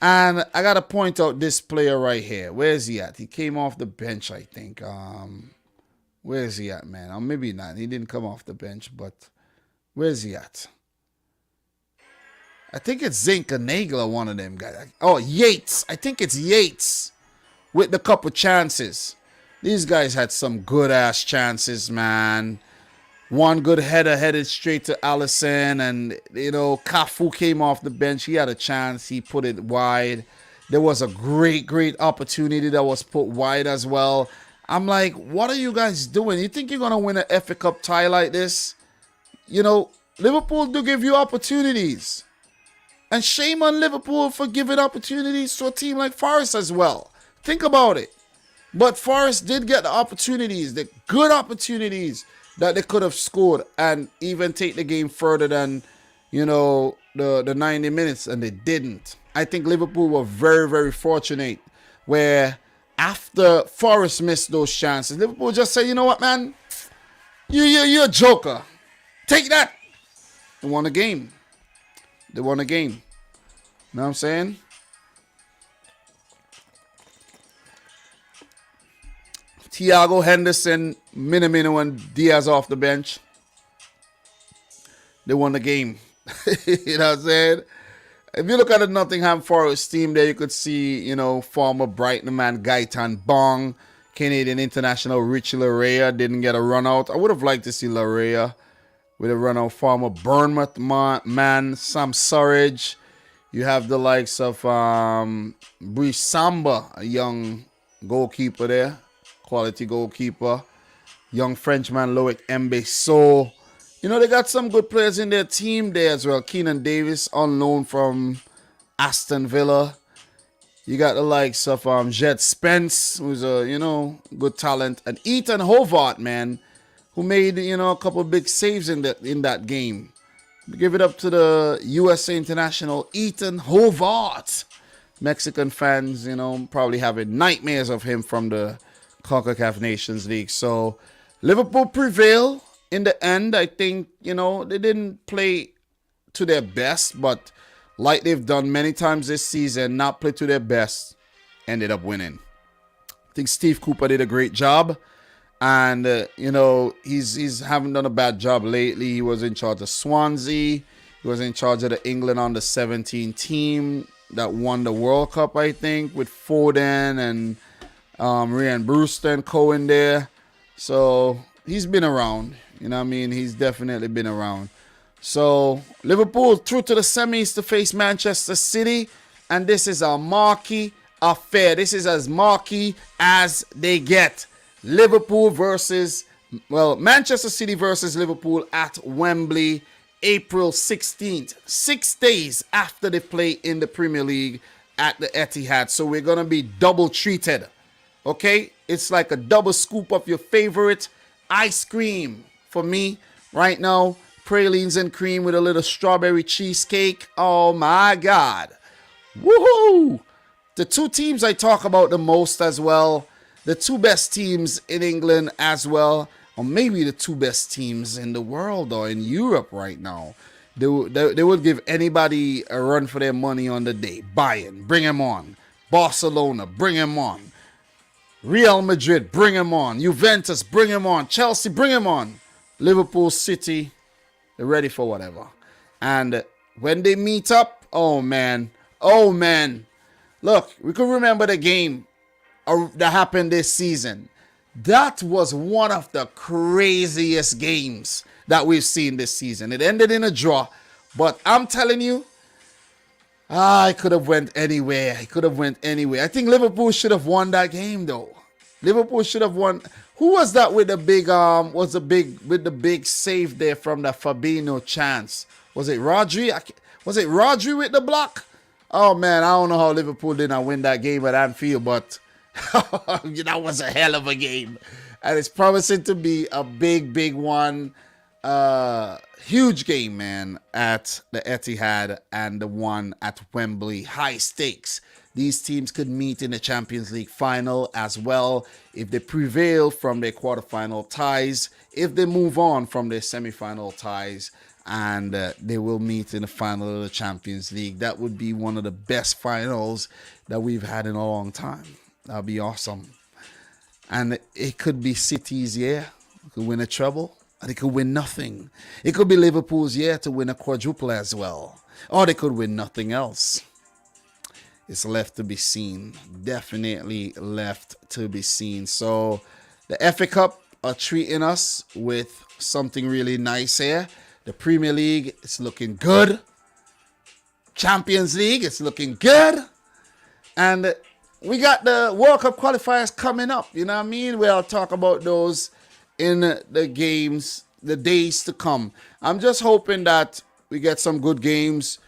And I got to point out this player right here. Where is he at? He came off the bench, I think. Where is he at, man? Or maybe not. He didn't come off the bench, but where is he at? I think it's Zinkenagler, one of them guys. Oh, Yates. I think it's Yates with the couple chances. These guys had some good-ass chances, man. One good header headed straight to Alisson, and, you know, Cafu came off the bench. He had a chance. He put it wide. There was a great opportunity that was put wide as well. I'm like, what are you guys doing? You think you're going to win an FA Cup tie like this? You know, Liverpool do give you opportunities. And shame on Liverpool for giving opportunities to a team like Forest as well. Think about it. But Forest did get the opportunities, the good opportunities that they could have scored and even take the game further than, you know, the 90 minutes, and they didn't. I think Liverpool were very fortunate where after Forest missed those chances, Liverpool just said, you know what, man? You're a joker. Take that. They won the game. They won the game. You know what I'm saying? Thiago Henderson, Minamino, and Diaz off the bench. They won the game. You know what I'm saying? If you look at the Nottingham Forest team there, you could see, you know, former Brighton man Gaetan Bong, Canadian international Richie Larea didn't get a run out. I would have liked to see Larea with a run out. Former Bournemouth man Sam Surridge. You have the likes of Brice Samba, a young goalkeeper there. Quality goalkeeper. Young Frenchman Loic Mbeso. You know, they got some good players in their team there as well. Keenan Davis, on loan from Aston Villa. You got the likes of Jed Spence, who's a, you know, good talent. And Ethan Howard, man, who made, you know, a couple of big saves in that game. Give it up to the USA international Ethan Howard. Mexican fans, you know, probably having nightmares of him from the CONCACAF Nations League. So Liverpool prevail in the end. I think, you know, they didn't play to their best, but like they've done many times this season, not play to their best, ended up winning. I think Steve Cooper did a great job, and you know, he's haven't done a bad job lately. He was in charge of Swansea. He was in charge of the England under-17 team that won the World Cup, I think, with Foden and Ryan Brewster and Cohen there. So he's been around. You know what I mean? He's definitely been around. So Liverpool through to the semis to face Manchester City. And this is a marquee affair. This is as marquee as they get. Manchester City versus Liverpool at Wembley, April 16th. 6 days after they play in the Premier League at the Etihad. So we're going to be double treated. Okay, it's like a double scoop of your favorite ice cream for me right now. Pralines and cream with a little strawberry cheesecake. Oh my God. Woohoo! The two teams I talk about the most as well. The two best teams in England as well. Or maybe the two best teams in the world or in Europe right now. They would give anybody a run for their money on the day. Bayern, bring them on. Barcelona, bring them on. Real Madrid, bring him on. Juventus, bring him on. Chelsea, bring him on. Liverpool, City, they're ready for whatever. And when they meet up, oh man. Look, we can remember the game that happened this season. That was one of the craziest games that we've seen this season. It ended in a draw, but I'm telling you, I could have went anywhere. I think Liverpool should have won that game, though. Liverpool should have won. Who was that with the big save there from the Fabinho chance? Was it Rodri? Was it Rodri with the block? Oh man, I don't know how Liverpool didn't win that game at Anfield, but that was a hell of a game, and it's promising to be a big one. Huge game, man, at the Etihad and the one at Wembley. High stakes These teams could meet in the Champions League final as well if they prevail from their quarterfinal ties, if they move on from their semi-final ties, and they will meet in the final of the Champions League. That would be one of the best finals that we've had in a long time. That would be awesome. And it could be City's year. It could win a treble, and it could win nothing. It could be Liverpool's year to win a quadruple as well. Or they could win nothing else. It's left to be seen. Definitely left to be seen. So the FA Cup are treating us with something really nice here. The Premier League is looking good. Champions League is looking good. And we got the World Cup qualifiers coming up. You know what I mean? We'll talk about those in the games, the days to come. I'm just hoping that we get some good games.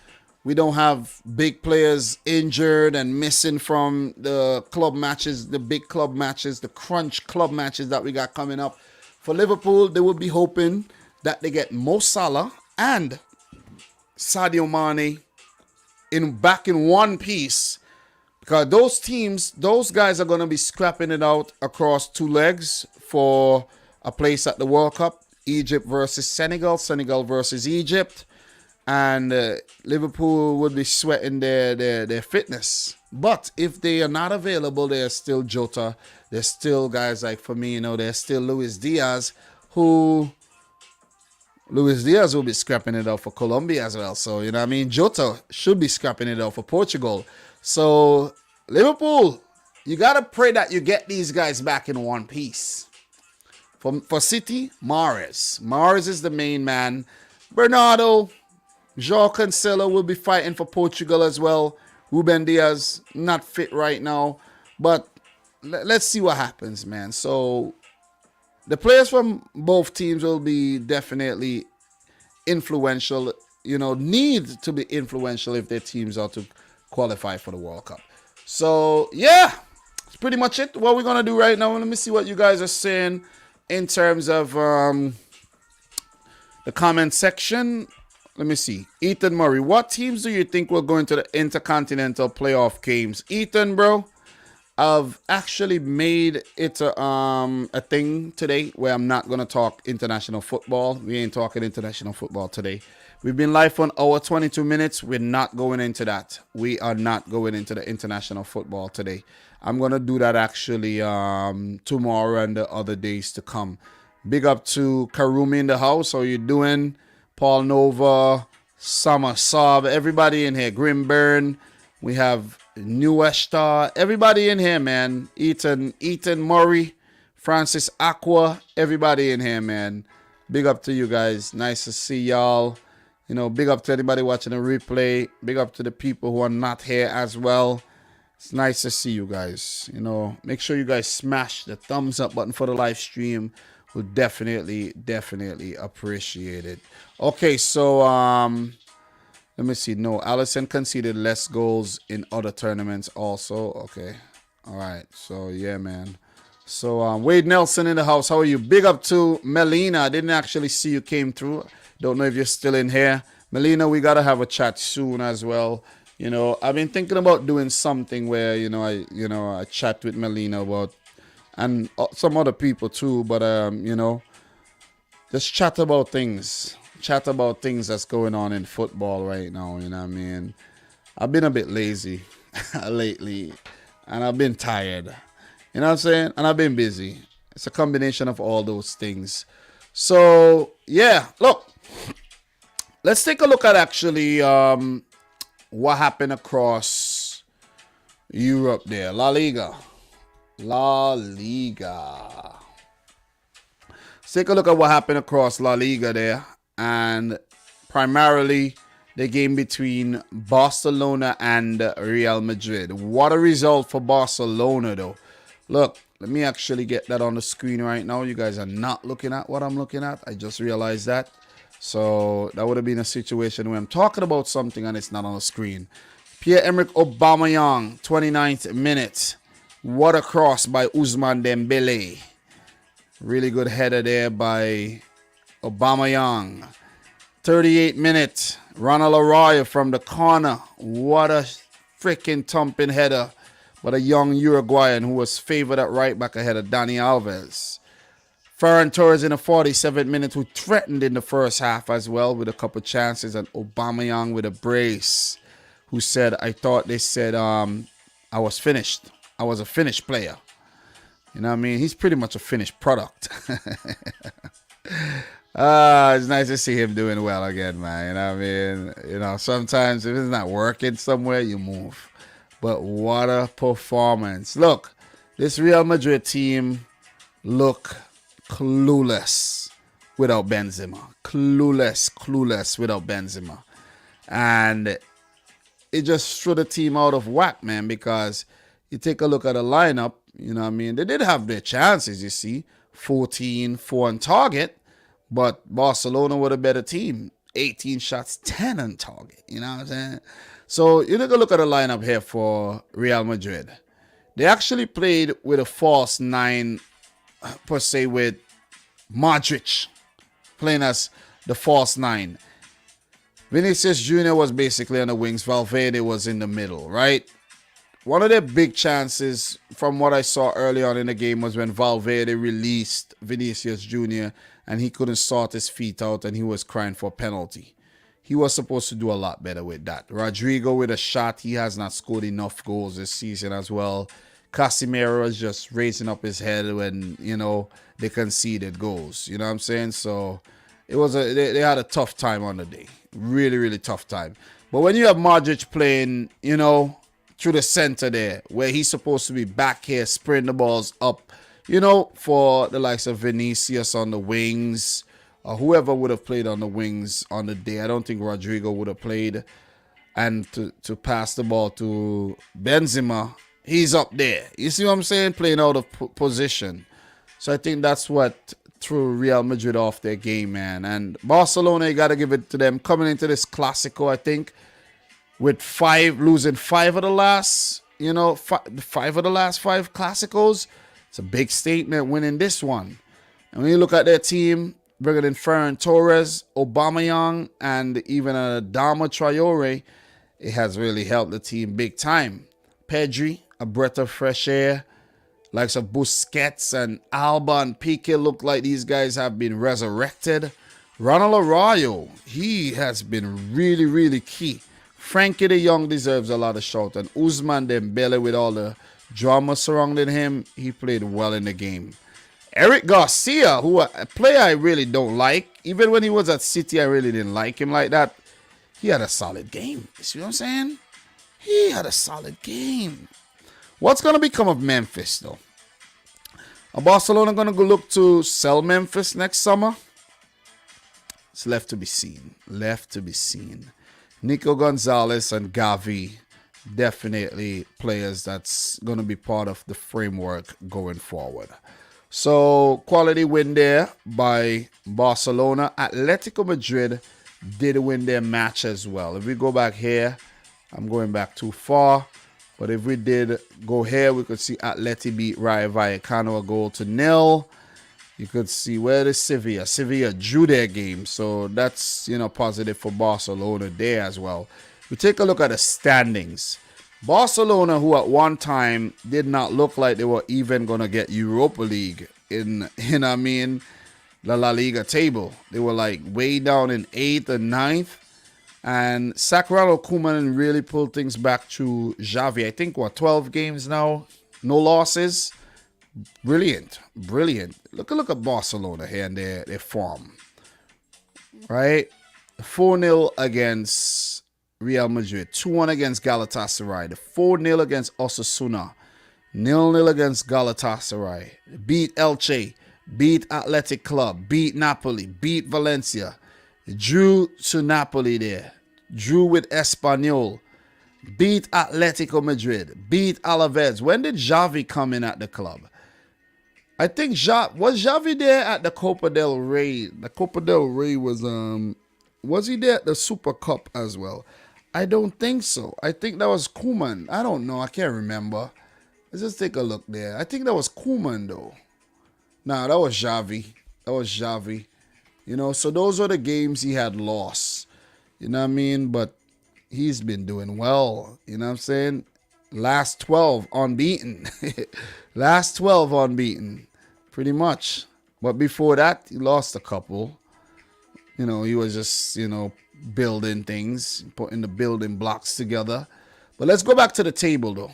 We don't have big players injured and missing from the club matches, the big club matches, the crunch club matches that we got coming up. For Liverpool, they will be hoping that they get Mo Salah and Sadio Mane back in one piece, because those teams, those guys are going to be scrapping it out across two legs for a place at the World Cup. Egypt versus Senegal, Senegal versus Egypt, and Liverpool would be sweating their fitness. But if they are not available, there's still Jota, there's still guys like Firmino, there's still Luis Diaz, will be scrapping it out for Colombia as well. So, you know what I mean? Jota should be scrapping it out for Portugal. So, Liverpool, you got to pray that you get these guys back in one piece. For City, Mahrez. Mahrez is the main man. Bernardo, João Cancelo will be fighting for Portugal as well. Ruben Diaz, not fit right now. But let's see what happens, man. So, the players from both teams will be definitely influential, need to be influential if their teams are to qualify for the World Cup. So, yeah, that's pretty much it. What we're going to do right now, let me see what you guys are saying in terms of the comment section. Let me see. Ethan Murray, what teams do you think will go into the Intercontinental playoff games? Ethan, bro, I've actually made it a thing today where I'm not going to talk international football. We ain't talking international football today. We've been live for an hour, 22 minutes. We're not going into that. We are not going into the international football today. I'm going to do that actually tomorrow and the other days to come. Big up to Karumi in the house. How you doing? Paul Nova, Summer Saab, everybody in here. Grimburn. We have New Westar, everybody in here, man. Ethan Murray, Francis Aqua, everybody in here, man. Big up to you guys. Nice to see y'all. Big up to anybody watching the replay. Big up to the people who are not here as well. It's nice to see you guys. Make sure you guys smash the thumbs up button for the live stream. We'll definitely appreciate it. Okay, so let me see. No, Allison conceded less goals in other tournaments also. Okay. All right. So, yeah, man. So, Wade Nelson in the house. How are you? Big up to Melina. I didn't actually see you came through. Don't know if you're still in here. Melina, we got to have a chat soon as well. I've been thinking about doing something where, I chat with Melina about, and some other people too, but, just chat about things. Chat about things that's going on in football right now, you know what I mean? I've been a bit lazy lately, and I've been tired, you know what I'm saying? And I've been busy. It's a combination of all those things. So, yeah, look, let's take a look at actually what happened across Europe there. La Liga. Let's take a look at what happened across La Liga there. And primarily the game between Barcelona and Real Madrid. What a result for Barcelona, though. Look, let me actually get that on the screen right now. You guys are not looking at what I'm looking at. I just realized that. So that would have been a situation where I'm talking about something and it's not on the screen. Pierre-Emerick Aubameyang, 29th minute. What a cross by Ousmane Dembele. Really good header there by Aubameyang. 38th minute. Ronald Arroyo from the corner. What a freaking thumping header by the young Uruguayan who was favored at right back ahead of Dani Alves. Ferran Torres in the 47th minute, who threatened in the first half as well with a couple chances, and Aubameyang with a brace, who said, I thought they said I was finished. I was a finished player. You know what I mean? He's pretty much a finished product. It's nice to see him doing well again, man. You know what I mean? You know, sometimes if it's not working somewhere, you move. But what a performance. Look, this Real Madrid team look clueless without Benzema. Clueless without Benzema. And it just threw the team out of whack, man, because you take a look at the lineup, you know what I mean? They did have their chances, you see. 14, 4 on target. But Barcelona were the better team. 18 shots, 10 on target. You know what I'm saying? So you take a look at the lineup here for Real Madrid. They actually played with a false 9, per se, with Modric playing as the false 9. Vinicius Jr. was basically on the wings. Valverde was in the middle, right? One of their big chances from what I saw early on in the game was when Valverde released Vinicius Jr. and he couldn't sort his feet out and he was crying for a penalty. He was supposed to do a lot better with that. Rodrigo with a shot. He has not scored enough goals this season as well. Casemiro is just raising up his head when, you know, they conceded goals. You know what I'm saying? So it was they had a tough time on the day. Really, really tough time. But when you have Modric playing, you know, through the center there, where he's supposed to be back here, spraying the balls up, you know, for the likes of Vinicius on the wings, or whoever would have played on the wings on the day. I don't think Rodrigo would have played. And to pass the ball to Benzema, he's up there. You see what I'm saying? Playing out of position. So I think that's what threw Real Madrid off their game, man. And Barcelona, you got to give it to them. Coming into this Clásico, I think, with losing 5 of the last, you know, 5 of the last 5 Clásicos. It's a big statement winning this one. And when you look at their team, bringing in Ferran Torres, Aubameyang, and even Adama Traore, it has really helped the team big time. Pedri, a breath of fresh air. Likes of Busquets and Alba and Piqué look like these guys have been resurrected. Ronald Araujo, he has been really, really key. Frankie de Jong deserves a lot of shout. And Ousmane Dembele, with all the drama surrounding him, he played well in the game. Eric Garcia, who a player I really don't like. Even when he was at City, I really didn't like him like that. He had a solid game. You see what I'm saying? He had a solid game. What's going to become of Memphis, though? Are Barcelona going to go look to sell Memphis next summer? It's left to be seen. Left to be seen. Nico Gonzalez and Gavi, definitely players that's going to be part of the framework going forward. So, quality win there by Barcelona. Atletico Madrid did win their match as well. If we go back here, I'm going back too far. But if we did go here, we could see Atleti beat Rayo Vallecano 1-0. You could see where is Sevilla. Sevilla drew their game. So that's, you know, positive for Barcelona there as well. We take a look at the standings. Barcelona, who at one time did not look like they were even going to get Europa League in I mean, the La Liga table. They were like way down in 8th and 9th. And Sakralo Koeman really pulled things back to Xavi. I think, 12 games now? No losses. Brilliant. Brilliant. Look at Barcelona here and their form. Right? 4-0 against Real Madrid. 2-1 against Galatasaray. 4-0 against Osasuna. 0-0 against Galatasaray. Beat Elche. Beat Athletic Club. Beat Napoli. Beat Valencia. Drew to Napoli there. Drew with Espanyol. Beat Atletico Madrid. Beat Alaves. When did Xavi come in at the club? I think was Xavi there at the Copa del Rey? The Copa del Rey was he there at the Super Cup as well? I don't think so. I think that was Koeman. I don't know. I can't remember. Let's just take a look there. I think that was Koeman though. Nah, that was Xavi. That was Xavi. You know, so those are the games he had lost. You know what I mean? But he's been doing well. You know what I'm saying? Last 12 unbeaten. Last 12 unbeaten. Pretty much. But before that, he lost a couple. You know, he was just, building things, putting the building blocks together. But let's go back to the table, though.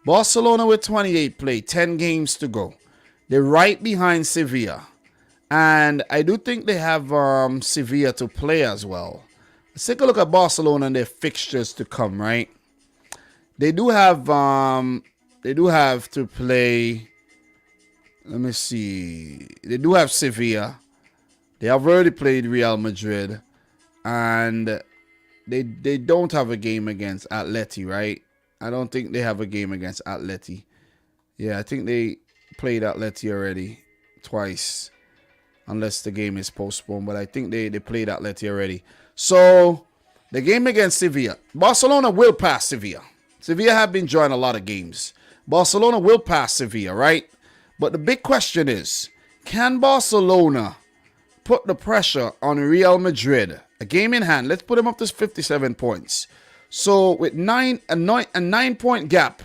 Barcelona with 28 played, 10 games to go. They're right behind Sevilla. And I do think they have Sevilla to play as well. Let's take a look at Barcelona and their fixtures to come, right? They do have to play. Let me see. They do have Sevilla. They have already played Real Madrid. And they don't have a game against Atleti, right? I don't think they have a game against Atleti. Yeah, I think they played Atleti already twice. Unless the game is postponed. But I think they played Atleti already. So, the game against Sevilla. Barcelona will pass Sevilla. Sevilla have been drawing a lot of games. Barcelona will pass Sevilla, right? But the big question is, can Barcelona put the pressure on Real Madrid? A game in hand. Let's put them up to 57 points. So, with a 9-point gap,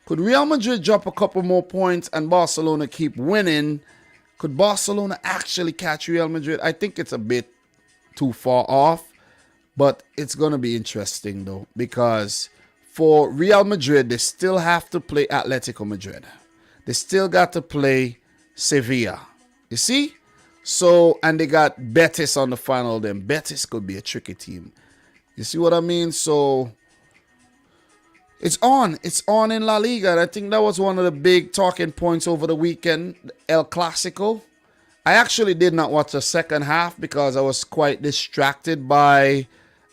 could Real Madrid drop a couple more points and Barcelona keep winning? Could Barcelona actually catch Real Madrid? I think it's a bit too far off. But it's going to be interesting, though. Because for Real Madrid, they still have to play Atletico Madrid. They still got to play Sevilla. You see? So, and they got Betis on the final. Then Betis could be a tricky team. You see what I mean? So, it's on. It's on in La Liga. And I think that was one of the big talking points over the weekend. El Clasico. I actually did not watch the second half because I was quite distracted by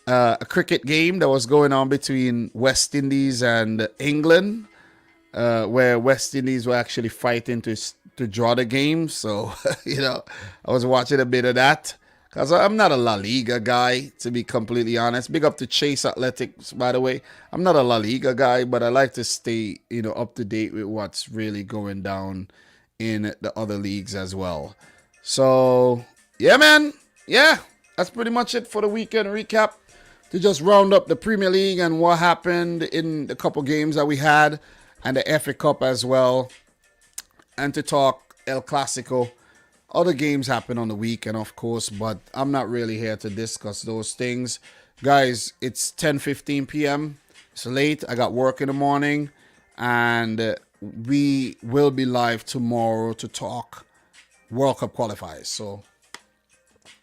a cricket game that was going on between West Indies and England, where West Indies were actually fighting to draw the game. So, I was watching a bit of that. Because I'm not a La Liga guy, to be completely honest. Big up to Chase Athletics, by the way. I'm not a La Liga guy, but I like to stay, up to date with what's really going down in the other leagues as well. So, yeah, man. Yeah, that's pretty much it for the weekend recap. To just round up the Premier League and what happened in the couple games that we had. And the FA Cup as well. And to talk El Clasico. Other games happen on the weekend, of course, but I'm not really here to discuss those things. Guys, it's 10:15 p.m. It's late. I got work in the morning, and we will be live tomorrow to talk World Cup qualifiers. So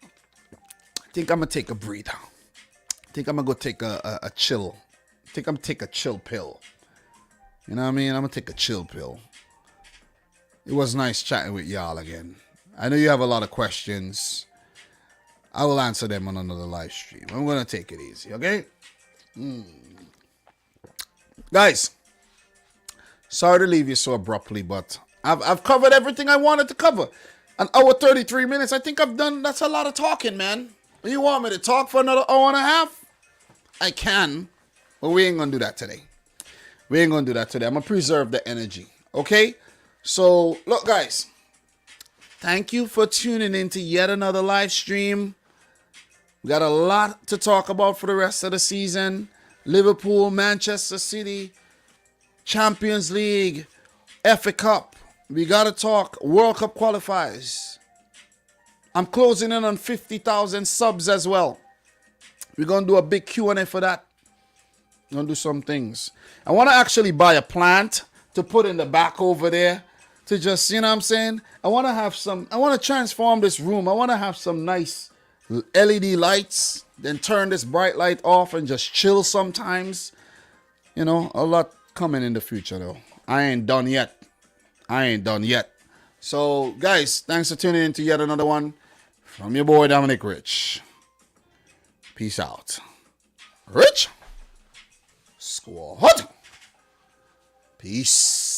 I think I'm going to take a breather. I think I'm going to go take a chill. I think I'm going to take a chill pill. You know what I mean? I'm going to take a chill pill. It was nice chatting with y'all again. I know you have a lot of questions. I will answer them on another live stream. I'm going to take it easy, okay? Guys, sorry to leave you so abruptly, but I've covered everything I wanted to cover. An hour 33 minutes. I think I've done, that's a lot of talking, man. You want me to talk for another hour and a half? I can, but we ain't going to do that today. I'm going to preserve the energy, okay? So, look, guys. Thank you for tuning in to yet another live stream. We got a lot to talk about for the rest of the season. Liverpool, Manchester City, Champions League, FA Cup. We got to talk World Cup qualifiers. I'm closing in on 50,000 subs as well. We're going to do a big Q&A for that. We're going to do some things. I want to actually buy a plant to put in the back over there. To just, you know what I'm saying? I want to transform this room. I want to have some nice LED lights, then turn this bright light off and just chill sometimes. A lot coming in the future though. I ain't done yet. So, guys, thanks for tuning in to yet another one from your boy Dominic Rich. Peace out. Rich Squad. Peace.